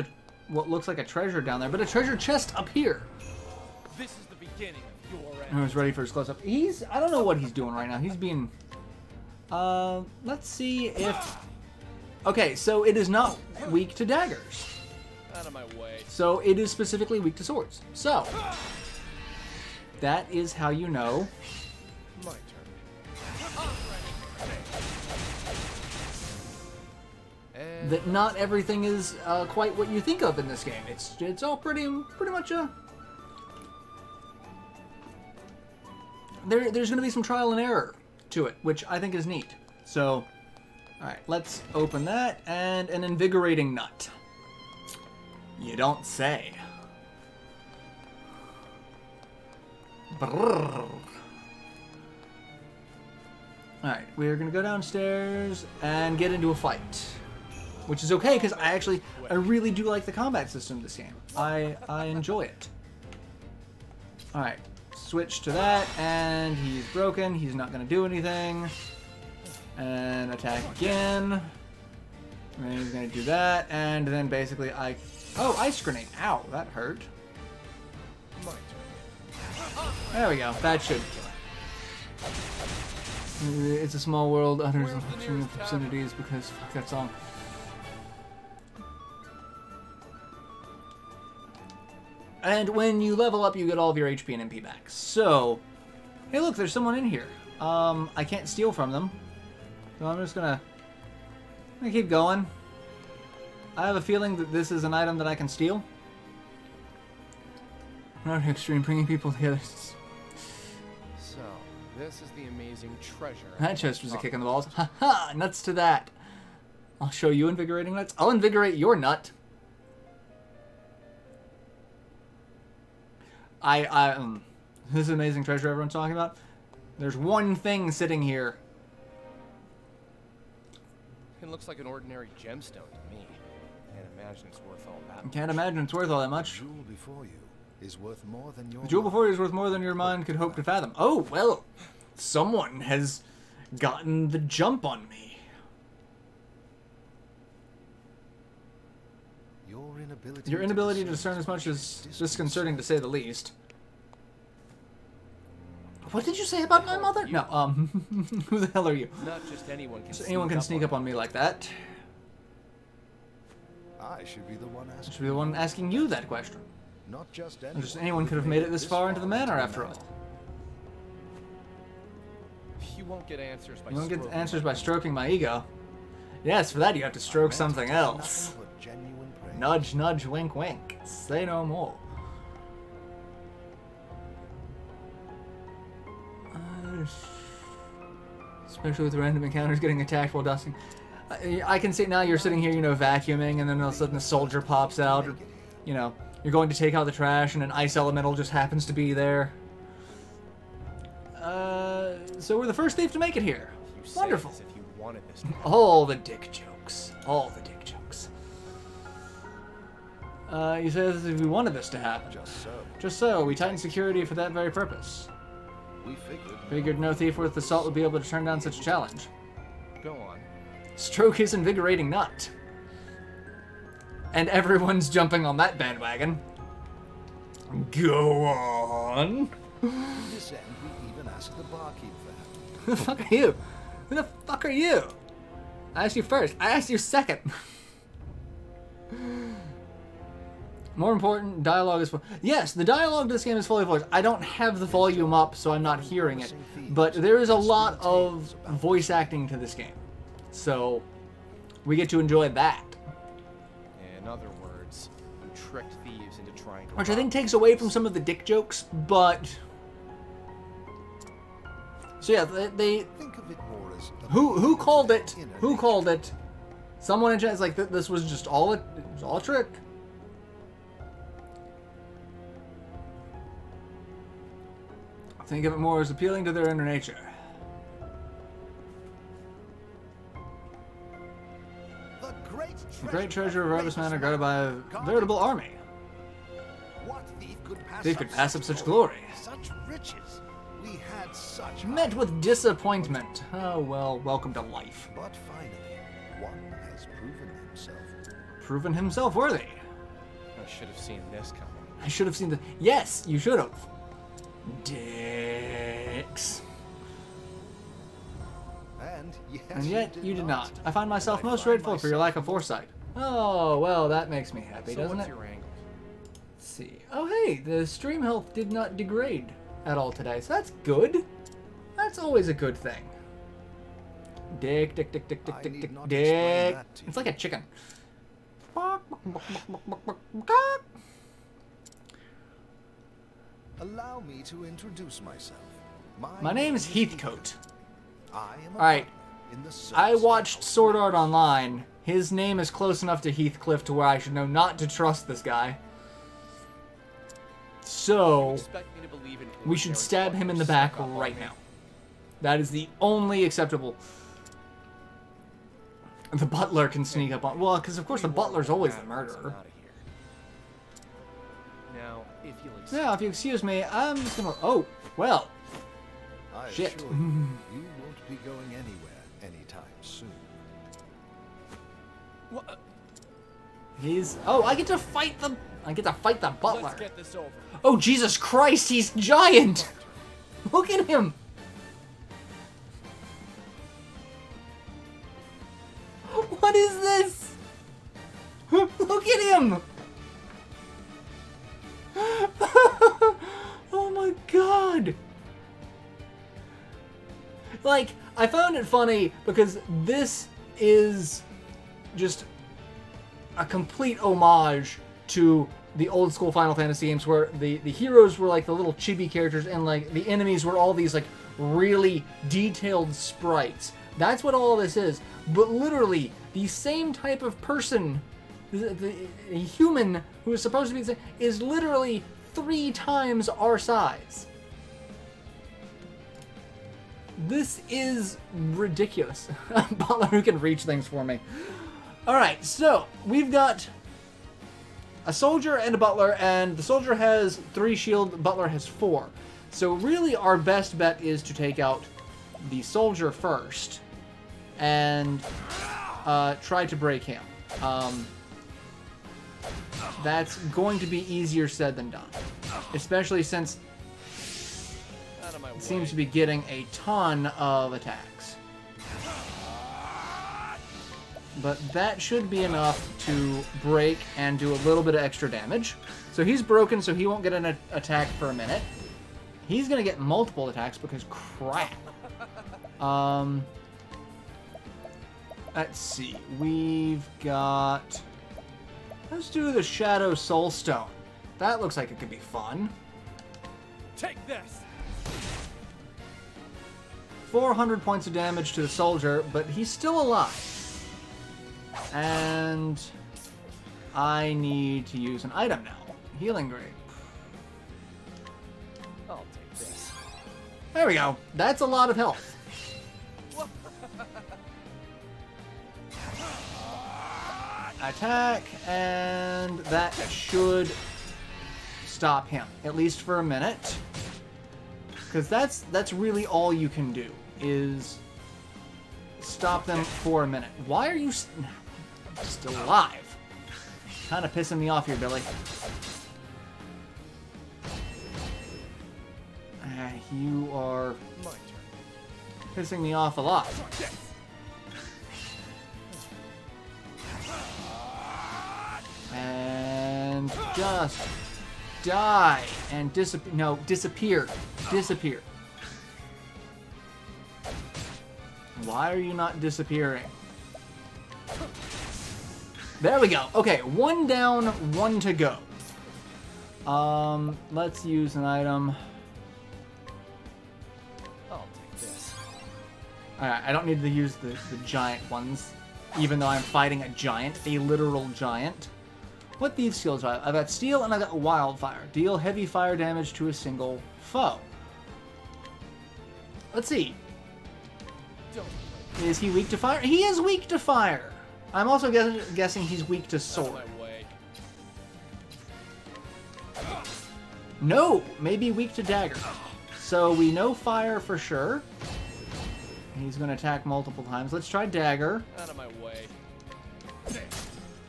what looks like a treasure down there, but a treasure chest up here. This is the beginning of your end. I was ready for his close-up. I don't know what he's doing right now. He's being... let's see if... Okay, so it is not weak to daggers. Out of my way. So it is specifically weak to swords. So, that is how you know... My turn. that not everything is quite what you think of in this game. It's all pretty much a there's going to be some trial and error to it, which I think is neat. So, alright, let's open that, and an invigorating nut. You don't say. Brrr. Alright, we're going to go downstairs and get into a fight. Which is okay, because I really do like the combat system of this game. I enjoy it. Alright, switch to that, and he's broken. He's not going to do anything. And attack again. And he's going to do that, and then basically oh, ice grenade. Ow, that hurt. There we go. That should kill it. It's a small world, utters obscenities because fuck that song. And when you level up, you get all of your HP and MP back. So, hey look, there's someone in here. I can't steal from them. So I'm just gonna keep going. I have a feeling that this is an item that I can steal. Not extreme, bringing people together. So, this is the amazing treasure. That chest was a kick in the balls. Haha, nuts to that. I'll show you invigorating nuts. I'll invigorate your nut. This is amazing treasure everyone's talking about. There's one thing sitting here. It looks like an ordinary gemstone to me. Can't imagine it's worth all that. Can't imagine it's worth all that much. The jewel before you is worth more than your The jewel before you is worth more than your mind could hope to fathom. Oh, well, someone has gotten the jump on me. Your inability to discern as much is disconcerting to say the least. What did you say about my mother? No, who the hell are you? Not just anyone can. Anyone can sneak up on me like that. I should be the one asking. I should be the one asking you that question. Not just Anyone could have made it this far into the manor, after all. You won't get answers by. You won't get answers by stroking my ego. Yes, for that you have to stroke something else. Nudge, nudge, wink, wink. Say no more. Especially with random encounters getting attacked while dusting. I can see now you're sitting here, you know, vacuuming, and then all of a sudden a soldier pops out. Or, you know, you're going to take out the trash, and an ice elemental just happens to be there. So we're the first thief to make it here. Wonderful. As if you wanted this. All the dick jokes. All the dick jokes. You say as if we wanted this to happen. Just so. Just so. We tightened security for that very purpose. We Figured no thief worth the salt would be able to turn down such a challenge. Go on. Stroke his invigorating nut. And everyone's jumping on that bandwagon. Go on. In this end, we even asked the barkeep for help. Who the fuck are you? Who the fuck are you? I asked you first. I asked you second. More important, dialogue is... Yes, the dialogue to this game is fully voiced. I don't have the volume up, so I'm not hearing it. But there is a lot of voice acting to this game. So, we get to enjoy that. In other words, you tricked thieves into trying to... Which I think takes away from some of the dick jokes, but... So yeah, they... Think of it more as Who called it? Who called it? Someone in chat is like, this was just all it was all a trick. Think of it more as appealing to their inner nature. The great treasure of Harvest Manor guarded by a veritable army. What thief could pass up such glory? Such riches. We had such Met with disappointment. Oh well, welcome to life. But finally, one has proven himself. Proven himself worthy. I should have seen this coming. I should have seen the... Yes, you should have. Dicks. And yet, you did not. I find myself most grateful for your lack of foresight. Oh, well, that makes me happy, So doesn't what's it? your angle? Let's see. Oh, hey, the stream health did not degrade at all today, so that's good. That's always a good thing. Dick, dick, dick, dick, dick, I dick, need dick, not dick. explain that to It's you. like a chicken. Allow me to introduce myself. My name is Heathcote. I am a Alright, butler in the I service watched of Sword Art Online. His name is close enough to Heathcliff to where I should know not to trust this guy. So, Expect me to believe in we should ordinary stab him in the butlers back snuck up on right me? now. That is the only acceptable. The butler can sneak up on... Well, because of course the butler's always the murderer. Now, if you'll excuse Now, if you excuse me, I'm just gonna... Oh, well. I Shit. assure you, you won't be going anywhere anytime soon. What? He's... Oh, I get to fight the... I get to fight the butler. Let's get this over. Oh, Jesus Christ, he's giant! Look at him! What is this? Look at him! Oh my god! Like, I found it funny because this is just a complete homage to the old school Final Fantasy games where the heroes were like the little chibi characters and like the enemies were all these like really detailed sprites. That's what all this is. But literally, the same type of person, the human who is supposed to be the same, is literally 3 times our size. This is ridiculous. Butler who can reach things for me. Alright, so we've got a soldier and a butler, and the soldier has 3 shield, the butler has 4. So really our best bet is to take out the soldier first and try to break him. That's going to be easier said than done, especially since out of my way. it seems to be getting a ton of attacks. But that should be enough to break and do a little bit of extra damage. So he's broken, so he won't get an attack for a minute. He's going to get multiple attacks because crap. Let's see. We've got... Let's do the Shadow Soul Stone. That looks like it could be fun. Take this. 400 points of damage to the soldier, but he's still alive. And I need to use an item now. Healing Grape. I'll take this. There we go. That's a lot of health. Attack, and that should stop him, at least for a minute. Because that's really all you can do, is stop them for a minute. Why are you still alive? Kind of pissing me off here, Billy. You are My turn. pissing me off a lot. And just die and disappear. No, disappear. Disappear. Why are you not disappearing? There we go. Okay, 1 down, 1 to go. Let's use an item. I'll take this. Alright, I don't need to use the giant ones, even though I'm fighting a giant, a literal giant. What thieves skills do I have? I've got steel and I've got wildfire. Deal heavy fire damage to a single foe. Let's see. Is he weak to fire? He is weak to fire. I'm also guessing he's weak to sword. Out of my way. No, maybe weak to dagger. So we know fire for sure. He's going to attack multiple times. Let's try dagger. Out of my way.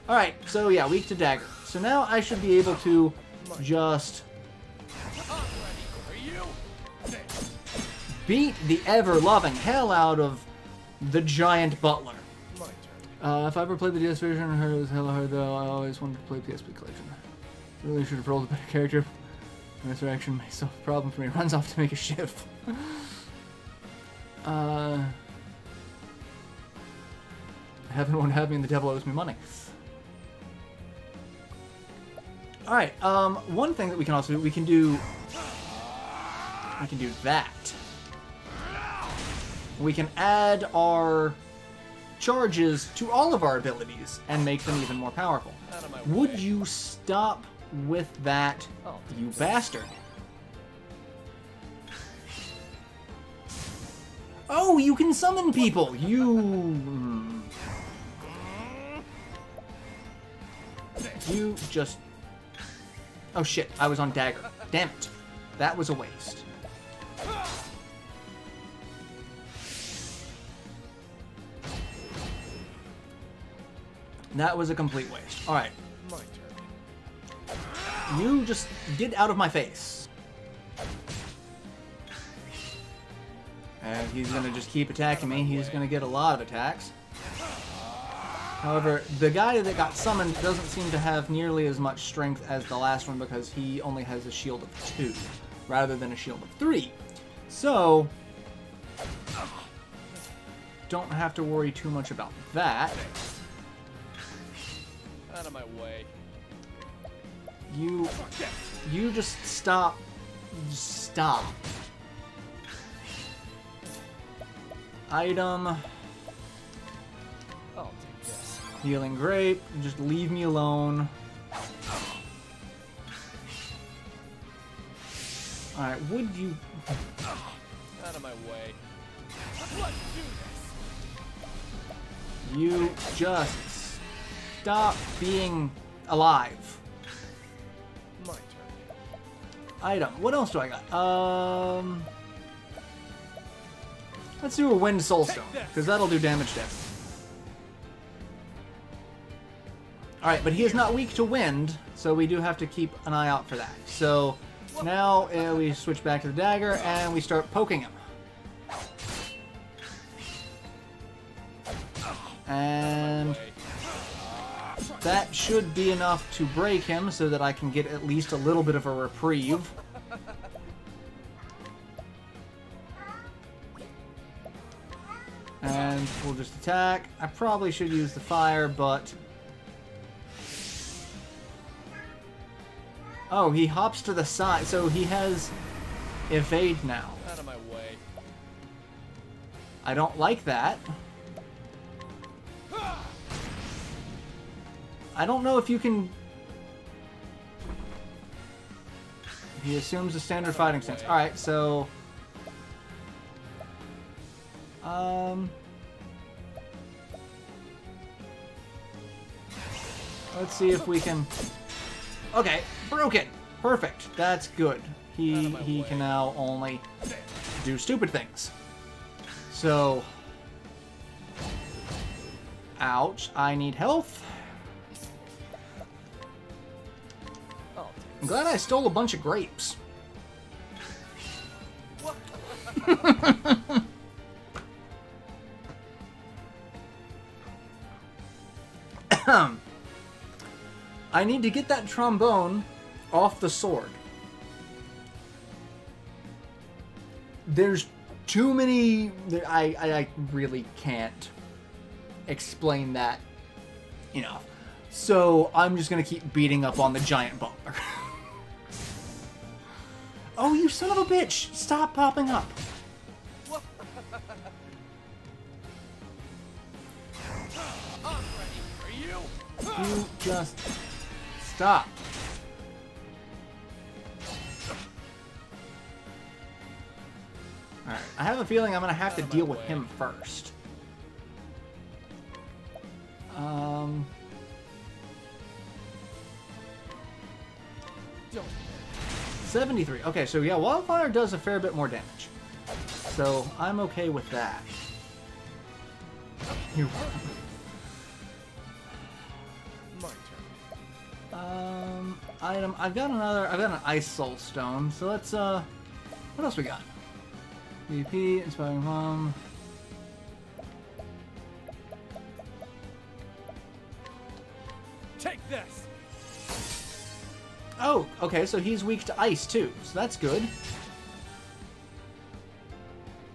Alright, so yeah, weak to dagger. So now I should be able to just beat the ever-loving hell out of the giant butler. My turn. If I ever played the DS version, I heard it was hella hard though. I always wanted to play PSP Collection. Really should have rolled a better character. Resurrection makes a problem for me. Runs off to make a shift. Heaven won't have me and the devil owes me money. Alright, one thing that we can also do, we can do that. we can add our charges to all of our abilities and make them even more powerful. Out of my Would way. you stop with that, Oh, you bastard? Oh, you can summon people! You just... Oh shit, I was on dagger. Damn it. That was a waste. That was a complete waste. Alright. My turn. You just get out of my face. And he's gonna just keep attacking me. He's gonna get a lot of attacks. However, the guy that got summoned doesn't seem to have nearly as much strength as the last one because he only has a shield of 2 rather than a shield of 3. So, don't have to worry too much about that. Out of my way. You just stop. Stop. Item. I'll take this. Healing grape. Just leave me alone. Alright, would you... Out of my way. Let's do this. You just stop being alive. My turn. Item. What else do I got? Let's do a wind soulstone, because that'll do damage to him. Alright, but he is not weak to wind, so we do have to keep an eye out for that. So now we switch back to the dagger and we start poking him. And that should be enough to break him so that I can get at least a little bit of a reprieve. And we'll just attack. I probably should use the fire, but... Oh, he hops to the side, so he has evade now. Out of my way. I don't like that. I don't know if you can... He assumes a standard fighting stance. Alright, so... Let's see if we can... Okay, broken! Perfect. That's good. He can now only do stupid things. So... Ouch. I need health. I'm glad I stole a bunch of grapes. I need to get that trombone off the sword. There's too many... I really can't explain that enough. So I'm just going to keep beating up on the giant butler. Oh, you son of a bitch! Stop popping up! I'm ready for you. You just... Stop. Alright, I have a feeling I'm going to have to deal with him first. 73. Okay, so yeah, Wildfire does a fair bit more damage. So I'm okay with that. You... My turn. Item. I've got an Ice Soul Stone. So let's what else we got? VP, Inspiring Home. Take this. Oh, okay, so he's weak to ice too, so that's good.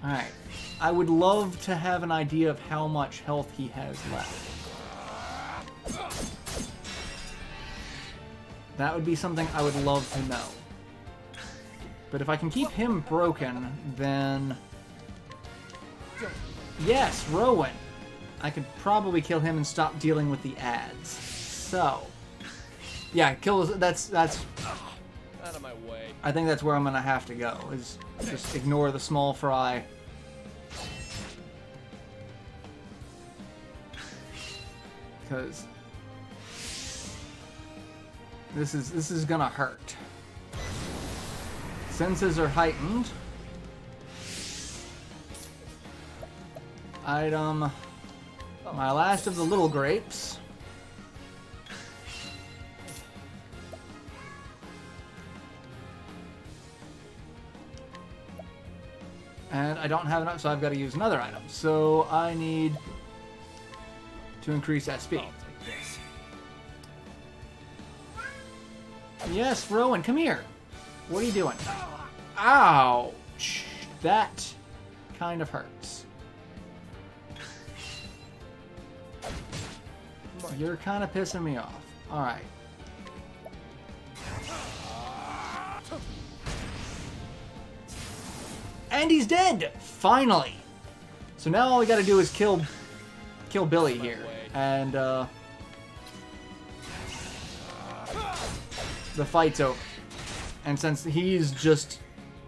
Alright. I would love to have an idea of how much health he has left. That would be something I would love to know. But if I can keep him broken, then... Yes, Rowan. I could probably kill him and stop dealing with the ads. So, yeah, kill. That's. Out of my way. I think that's where I'm gonna have to go. Is just ignore the small fry. Because this is gonna hurt. Senses are heightened. Item. My last of the little grapes. And I don't have enough, so I've got to use another item. So I need to increase that speed. Yes, Rowan, come here. What are you doing? Ouch. That kind of hurts. You're kind of pissing me off. Alright. And he's dead! Finally! So now all we gotta do is kill Billy here. And, the fight's over. And since he's just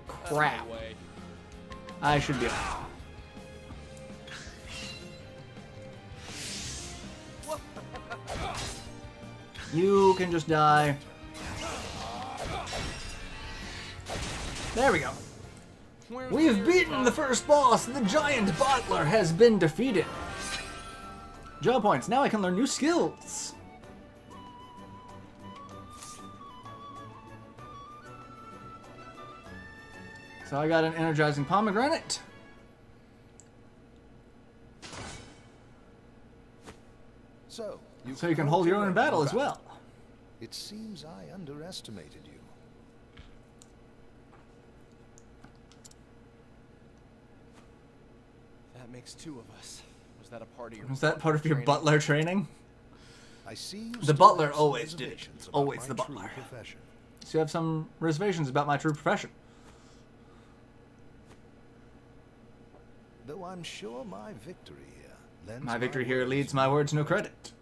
crap, I should be able to. You can just die. There we go. We've beaten the first boss. The giant butler has been defeated. Job points. Now I can learn new skills. So I got an energizing pomegranate. So you can hold your own in battle as well. It seems I underestimated you. That makes 2 of us. Was that a part of your? Was that part of your butler training? I see you The still butler have some always did. reservations about Always my the true butler. profession. So you have some reservations about my true profession. Though I'm sure my victory here lends My victory here words leads my words no credit.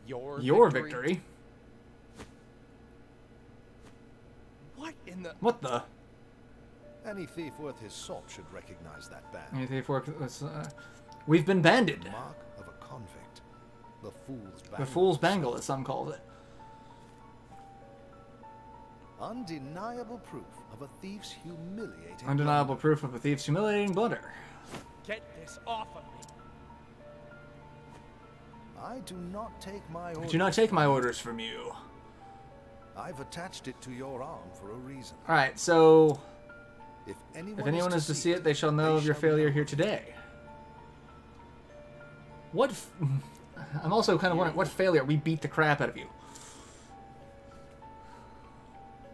Your victory? What in the? What the? Any thief worth his salt should recognize that band. Anything for we've been banded. Mark of a convict. The fool's bangle. The fool's bangle, as some called it. Undeniable proof of a thief's humiliating. Undeniable proof of a thief's humiliating blunder. Get this off of me. I do not take my orders. Do not take my orders from you. I've attached it to your arm for a reason. Alright, so If if anyone is to see it, they shall know of your failure here today. What? I'm also kind of wondering, what failure? We beat the crap out of you.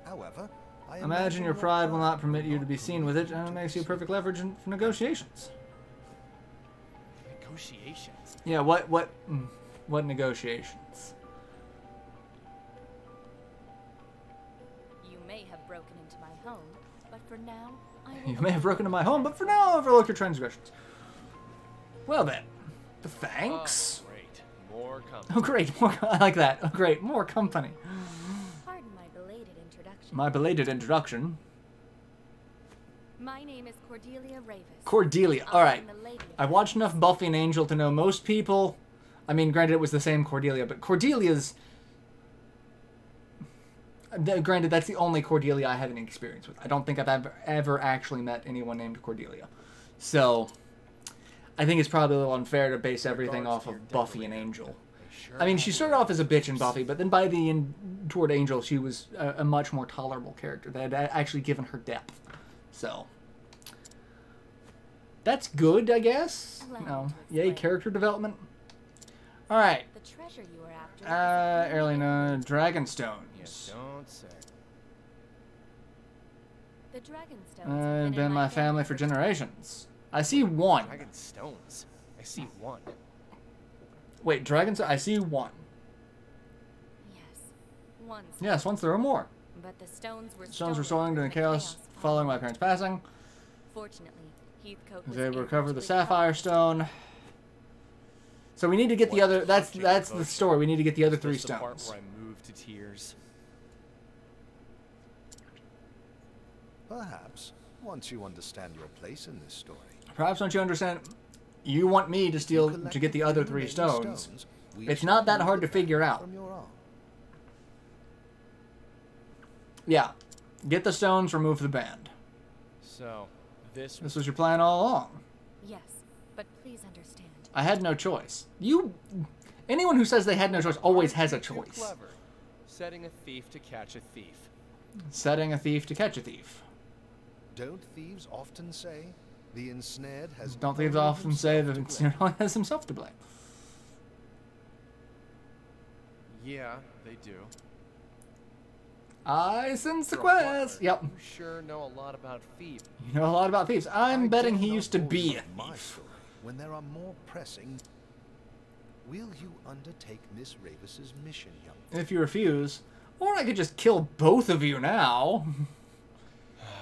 However, I Imagine your pride will not permit you to be seen with it, and it makes you perfect leverage for negotiations. Negotiations. Yeah, what negotiations? You may have broken into my home, but for now, I will. You may have broken into my home, but for now, I'll overlook your transgressions. Well then, thanks. Oh, great. More company. Oh great, more, I like that. Oh great, more company. Pardon my belated introduction. My belated introduction. My name is Cordelia Ravis. Cordelia. I Alright. am the lady of I watched enough Buffy and Angel to know most people. I mean, granted, it was the same Cordelia, but Cordelia's. Granted, that's the only Cordelia I have any experience with. I don't think I've ever actually met anyone named Cordelia. So, I think it's probably a little unfair to base everything off of Buffy and Angel. I mean, she started off as a bitch in Buffy, but then by the end, toward Angel, she was a much more tolerable character that had actually given her depth. So, that's good, I guess. No, yay, character development. All right. The treasure you are after. Early dragon stones. Yes, don't say. The dragon stones. have Been in my family for generations. I see one. Dragon stones. I see one. Wait, dragons? I see one. Yes. Once. Yes, once there were more. But the stones were Stones were stolen stolen during in chaos following my parents' passing. Fortunately, Heathcote was They able recover to the recover Sapphire Stone. So we need to get the other. That's the story. We need to get the other 3 This is the part stones. where I moved to tears. Perhaps, once you understand your place in this story. Perhaps don't you understand? You want me to steal to get the other 3 stones. It's not that hard to figure out. From your arm. Yeah, get the stones, remove the band. So, this This was your plan all along. Yes, but please understand. I had no choice. Anyone who says they had no choice always has a too choice. clever. Setting a thief to catch a thief. Setting a thief to catch a thief. Don't thieves often say, the ensnared has... Don't thieves only often say that himself to Ensnared blame? has himself to blame? Yeah, they do. I sense the You're a quest. butler. Yep. You sure know a lot about thieves. You know a lot about thieves. I'm I betting dare he not used to hold be you a up my thief. story when there are more pressing... Will you undertake Miss Ravis's mission, young? If you refuse. Or I could just kill both of you now.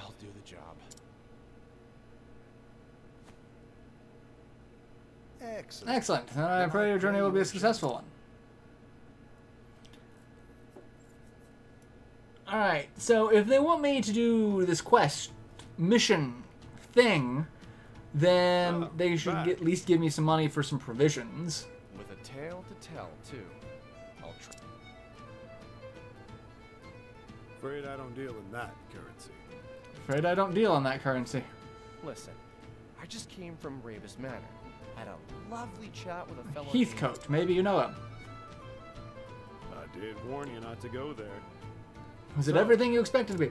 I'll do the job. Excellent. Excellent. Then I Then pray your journey will be a successful one. Alright, so if they want me to do this quest, mission, thing, then they should at least give me some money for some provisions. With a tale to tell, too. I'll try. Afraid I don't deal in that currency. Afraid I don't deal in that currency. Listen, I just came from Ravis Manor. Had a lovely chat with a fellow Heathcote, maybe you know him. I did warn you not to go there. Was it everything you expected to be?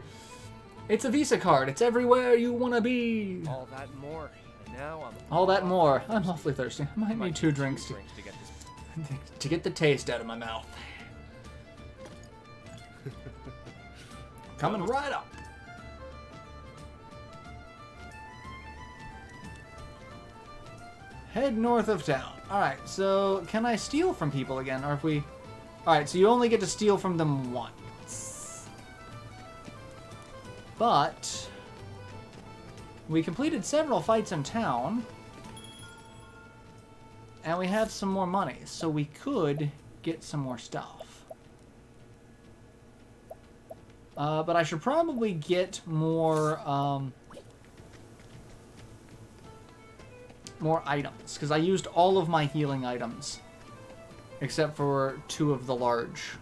It's a Visa card. It's everywhere you want to be. All that and more. And now I'm... All that and more. I'm awfully thirsty. I might Might need 2 drinks to get this. to get the taste out of my mouth. Coming right up. Head north of town. Alright, so can I steal from people again? Or if we... Alright, so you only get to steal from them once. But... we completed several fights in town. And we have some more money, so we could get some more stuff. But I should probably get more, more items, because I used all of my healing items, except for 2 of the large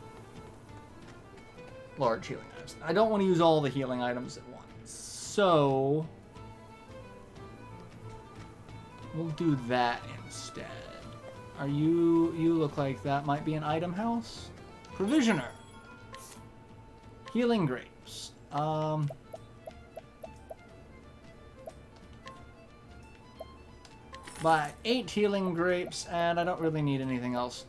healing items. I don't want to use all the healing items at once, so we'll do that instead. Are you look like that might be an item house? Provisioner. Healing grapes. Buy 8 healing grapes, and I don't really need anything else.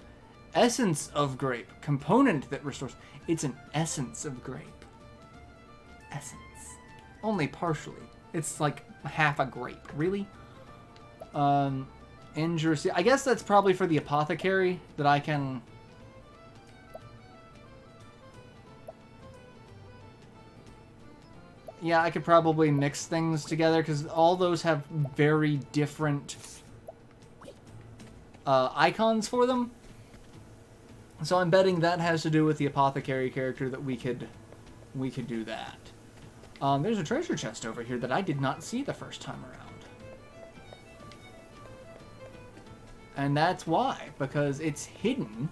Essence of grape. Component that restores. It's an essence of grape. Essence. Only partially. It's like half a grape. Really? Injure. I guess that's probably for the apothecary that I can... Yeah, I could probably mix things together because all those have very different icons for them. So I'm betting that has to do with the apothecary character that we could do that. There's a treasure chest over here that I did not see the first time around. And that's why, because it's hidden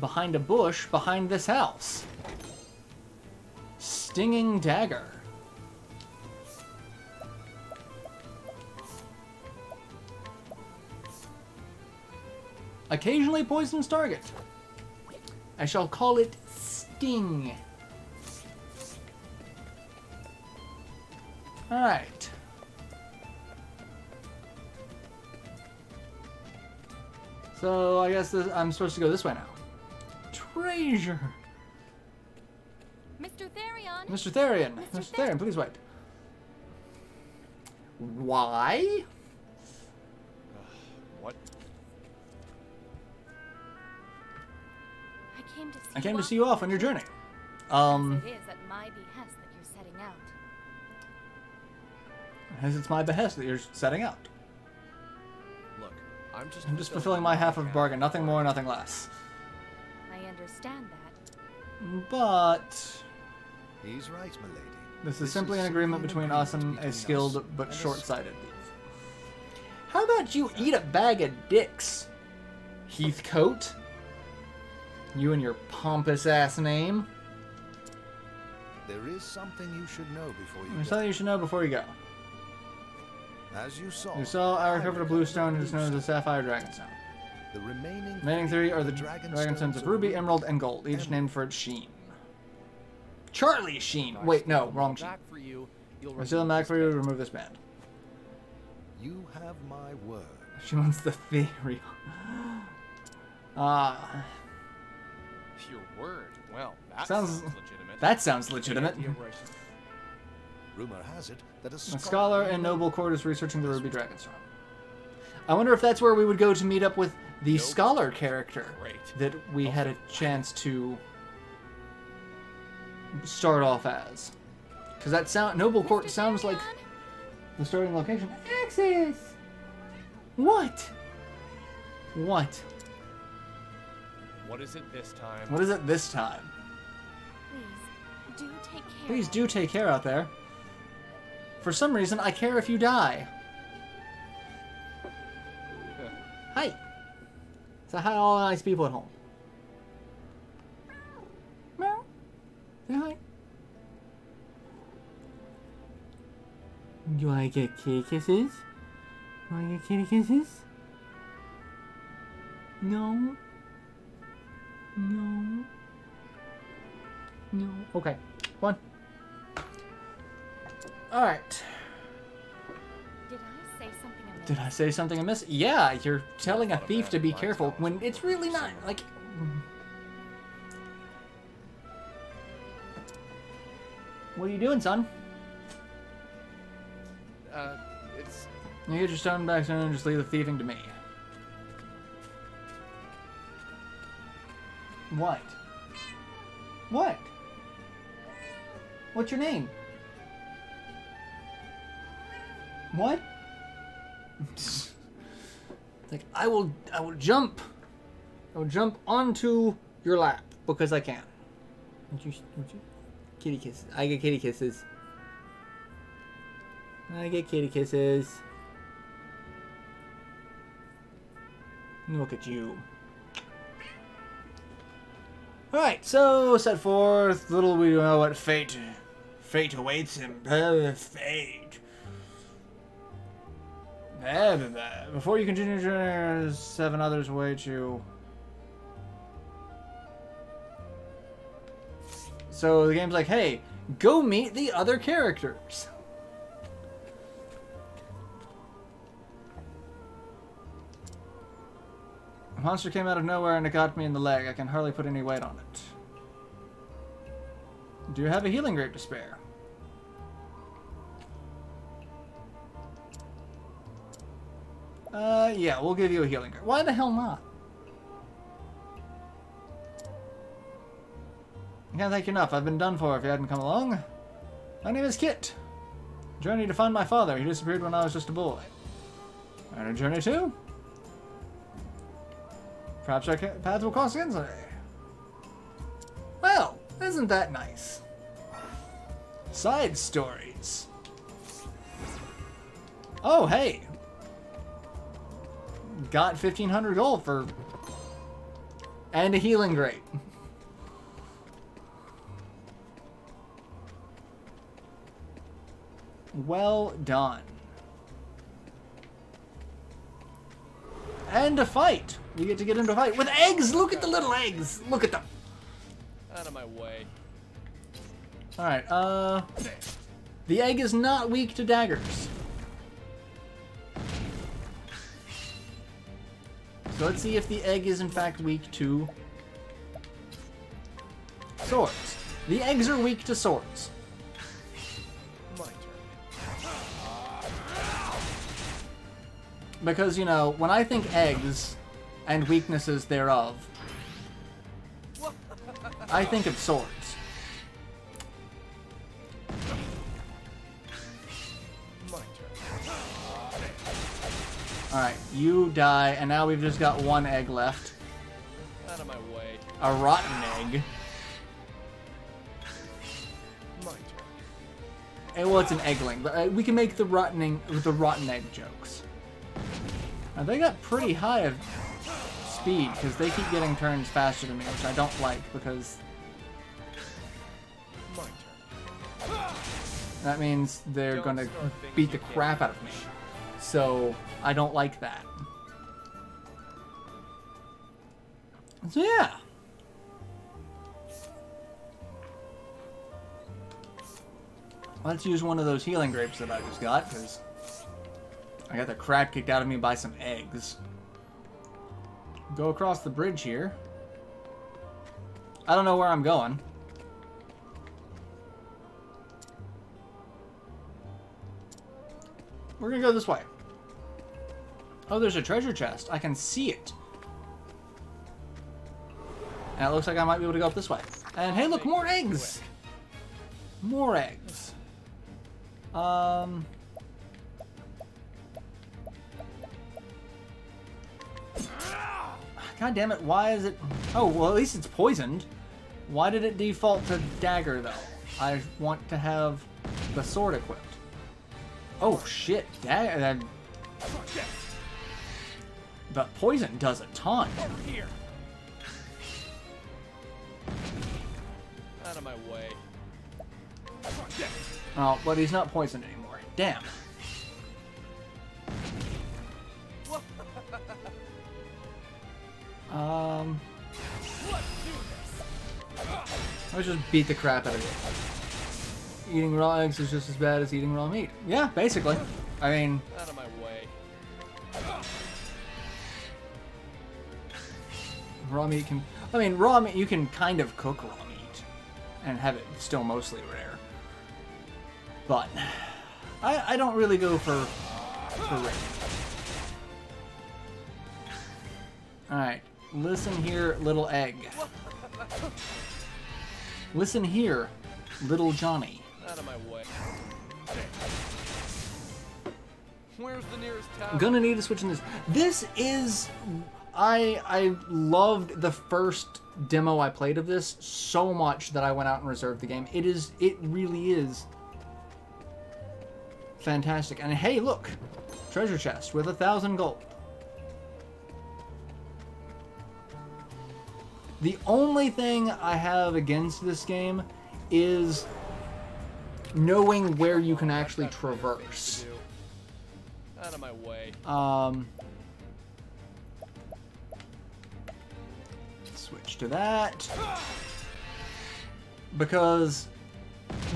behind a bush behind this house. Stinging dagger. Occasionally poisons target. I shall call it Sting. Alright. So I guess I'm supposed to go this way now. Treasure. Mr. Therion! Mr. Therion. Mr. Mr. Therion, please wait. Why? What? I came to see you off on your journey. As it is at my behest that you're setting out. As it's my behest that you're setting out. Look, I'm just fulfilling my half of the bargain. Nothing more, nothing less. I understand that. But He's right, milady. this is simply an agreement between us and a skilled but short-sighted thief. How about you eat a bag of dicks, Heathcote? You and your pompous-ass name. There is something you should know before you There's go. something you should know before you go. As you saw, You saw I recovered a blue stone, and it's known as the Sapphire Dragonstone. The Remaining three are the Dragonstones of Ruby, Emerald, and Gold, each named for its sheen. Charlie Sheen! Wait, no, wrong Sheen. Back for you. I steal them back for you to remove this band. You have my word. She wants the theory. Your word. Well, that Sounds- sounds legitimate. That sounds legitimate. Any idea where I should- Rumor has it that a A scholar in Noble Court is researching the Ruby Dragonstone. I wonder if that's where we would go to meet up with the scholar character Great. that we had a chance to start off as. Because that Noble Court sounds like the starting location. Access! What? What? What is it this time? What is it this time? Please, do take care. Please do take care out there. For some reason, I care if you die. Hi. So hi, all nice people at home. Meow. Say hi. Do I get kitty kisses? Do I get kitty kisses? No. No. No. Okay. One. Alright. Did I say something amiss? Did I say something amiss? Yeah, you're telling a thief to be careful when it's really not, like... What are you doing, son? It's... You get your stone back soon and just leave the thieving to me. What? What? What's your name? What? It's like I will jump. I will jump onto your lap because I can. Would you kitty kisses? I get kitty kisses. I get kitty kisses. Look at you. Alright, so set forth. Little we know what fate awaits him. Fate. Before you continue your journey, 7 others await you. So the game's like, hey, go meet the other characters. A monster came out of nowhere and it got me in the leg. I can hardly put any weight on it. Do you have a healing grape to spare? Yeah, we'll give you a healing grape. Why the hell not? I can't thank you enough. I've been done for if you hadn't come along. My name is Kit. Journey to find my father. He disappeared when I was just a boy. And a journey too? Perhaps our paths will cross again someday. Well, isn't that nice? Side stories. Oh, hey. Got 1,500 gold for... And a healing grape. Well done. And a fight. You get to get into a fight with eggs. Look at the little eggs. Look at them. Out of my way. Alright, the egg is not weak to daggers. So let's see if the egg is in fact weak to swords. The eggs are weak to swords. My turn. Because, you know, when I think eggs and weaknesses thereof, I think of swords. My turn. Alright, you die, and now we've just got one egg left. Out of my way. A rotten egg. My turn. And well, it's an eggling, but we can make the rotten egg jokes. Now, they got pretty high of speed, because they keep getting turns faster than me, which I don't like, because My turn. that means they're going to beat the crap out of me. So, I don't like that. So, yeah. Let's use one of those healing grapes that I just got, because I got the crap kicked out of me by some eggs. Go across the bridge here. I don't know where I'm going. We're gonna go this way. Oh, there's a treasure chest. I can see it. And it looks like I might be able to go up this way. And hey, look, more eggs! More eggs. God damn it, why is it... Oh, well, at least it's poisoned. Why did it default to dagger, though? I want to have the sword equipped. Oh, shit. Dagger... But poison does a ton. Over here. Out of my way. Oh, but he's not poisoned anymore. Damn. Let's just beat the crap out of it. Eating raw eggs is just as bad as eating raw meat. Yeah, basically. I mean... Out of my way. Raw meat can... I mean, raw meat, you can kind of cook raw meat and have it still mostly rare. But I don't really go for rare. Alright, listen here, little egg. Listen here, little Johnny. Out of my way. Where's the nearest town? I'm gonna need to switch in this. This is... I loved the first demo I played of this so much that I went out and reserved the game. It really is fantastic. And hey, look! Treasure chest with 1,000 gold. The only thing I have against this game is knowing where you can actually traverse. Out of my way. Switch to that. Because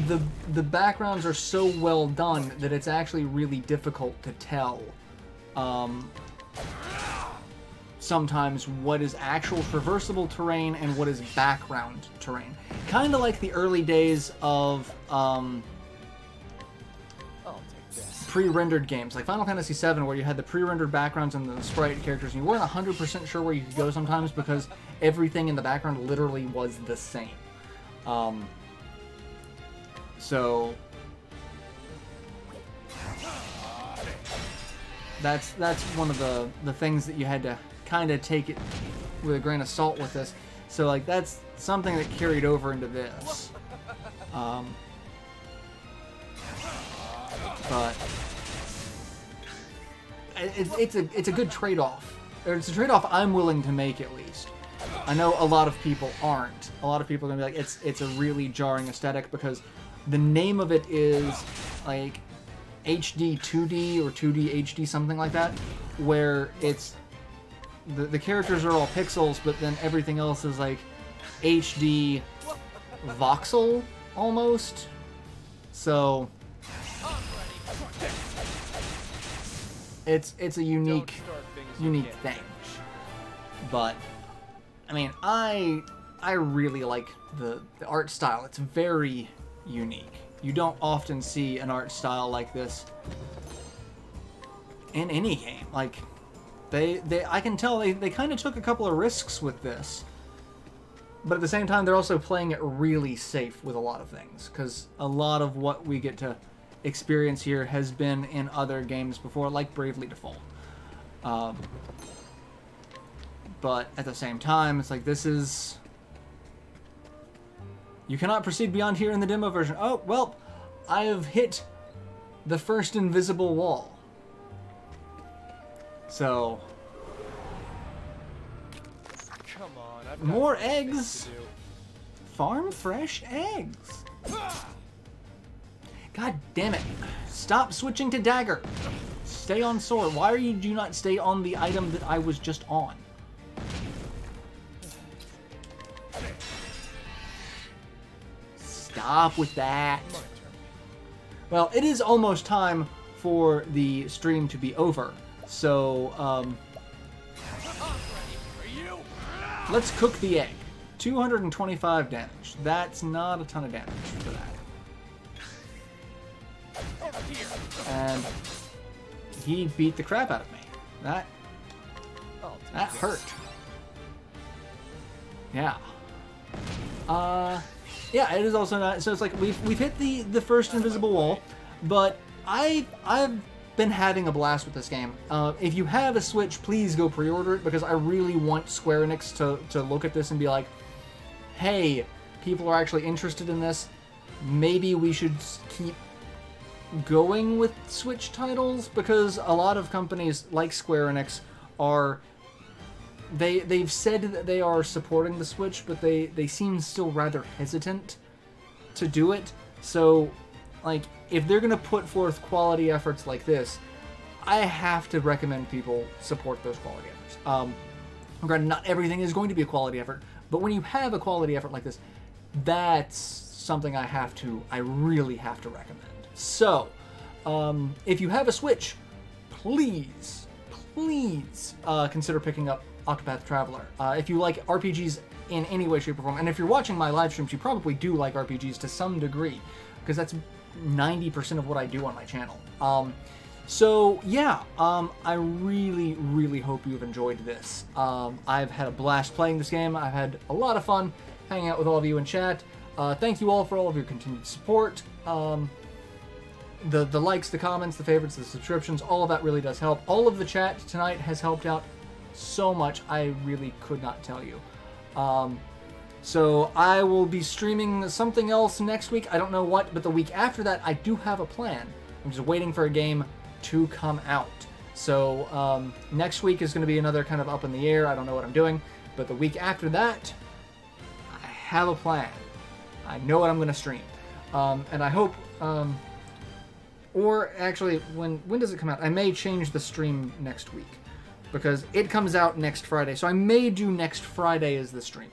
the backgrounds are so well done that it's actually really difficult to tell sometimes what is actual traversable terrain and what is background terrain. Kind of like the early days of I'll take this. pre-rendered games, like Final Fantasy VII, where you had the pre-rendered backgrounds and the sprite characters, and you weren't 100% sure where you could go sometimes because everything in the background literally was the same. So that's one of the things that you had to kind of take it with a grain of salt with this. So like that's something that carried over into this. But it's a good trade-off. Or it's a trade-off I'm willing to make at least. I know a lot of people aren't. A lot of people are gonna be like, it's a really jarring aesthetic because the name of it is like HD 2D or 2D HD, something like that, where it's the characters are all pixels, but then everything else is like HD voxel almost. So it's a unique thing. But I mean, I really like the art style. It's very unique. You don't often see an art style like this in any game. Like I can tell they kind of took a couple of risks with this, but at the same time they're also playing it really safe with a lot of things, because a lot of what we get to experience here has been in other games before, like Bravely Default. But at the same time, it's like, this is... You cannot proceed beyond here in the demo version. Oh, well, I have hit the first invisible wall. So... Come on, I've got More things eggs! to do. Farm fresh eggs. God damn it. Stop switching to dagger. Stay on sword. Why do you not stay on the item that I was just on? Stop with that. Well, it is almost time for the stream to be over. So, let's cook the egg. 225 damage. That's not a ton of damage for that. And he beat the crap out of me. That hurt. Yeah. Yeah, it is also not. So it's like we've hit the first invisible wall, but I've been having a blast with this game. If you have a Switch, please go pre-order it, because I really want Square-Enix to look at this and be like, hey, people are actually interested in this. Maybe we should keep going with Switch titles, because a lot of companies like Square-Enix are... They've said that they are supporting the Switch, but they seem still rather hesitant to do it. So, like, if they're going to put forth quality efforts like this, I have to recommend people support those quality efforts. Granted, not everything is going to be a quality effort, but when you have a quality effort like this, that's something I really have to recommend. So, if you have a Switch, please consider picking up Octopath Traveler. If you like RPGs in any way, shape, or form, and if you're watching my live streams, you probably do like RPGs to some degree, because that's 90% of what I do on my channel. So yeah, I really hope you've enjoyed this. I've had a blast playing this game. I've had a lot of fun hanging out with all of you in chat. Thank you all for all of your continued support. The likes, the comments, the favorites, the subscriptions, all of that really does help. All of the chat tonight has helped out so much, I really could not tell you. So I will be streaming something else next week. I don't know what, but the week after that, I do have a plan. I'm just waiting for a game to come out. So next week is going to be another kind of up in the air. I don't know what I'm doing. But the week after that, I have a plan. I know what I'm going to stream. And I hope... or actually, when does it come out? I may change the stream next week, because it comes out next Friday. So I may do next Friday as the stream,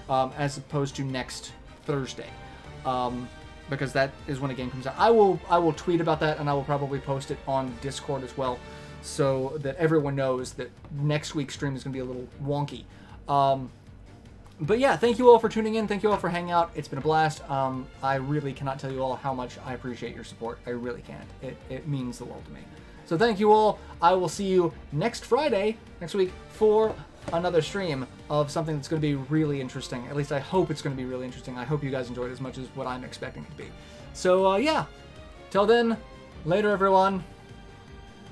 as opposed to next Thursday, because that is when a game comes out. I will tweet about that, and I will probably post it on Discord as well, so that everyone knows that next week's stream is going to be a little wonky. But yeah, thank you all for tuning in. Thank you all for hanging out. It's been a blast. I really cannot tell you all how much I appreciate your support. I really can't. It means the world to me. So thank you all. I will see you next Friday, next week, for another stream of something that's going to be really interesting. At least I hope it's going to be really interesting. I hope you guys enjoyed it as much as what I'm expecting it to be. So yeah, till then, later everyone.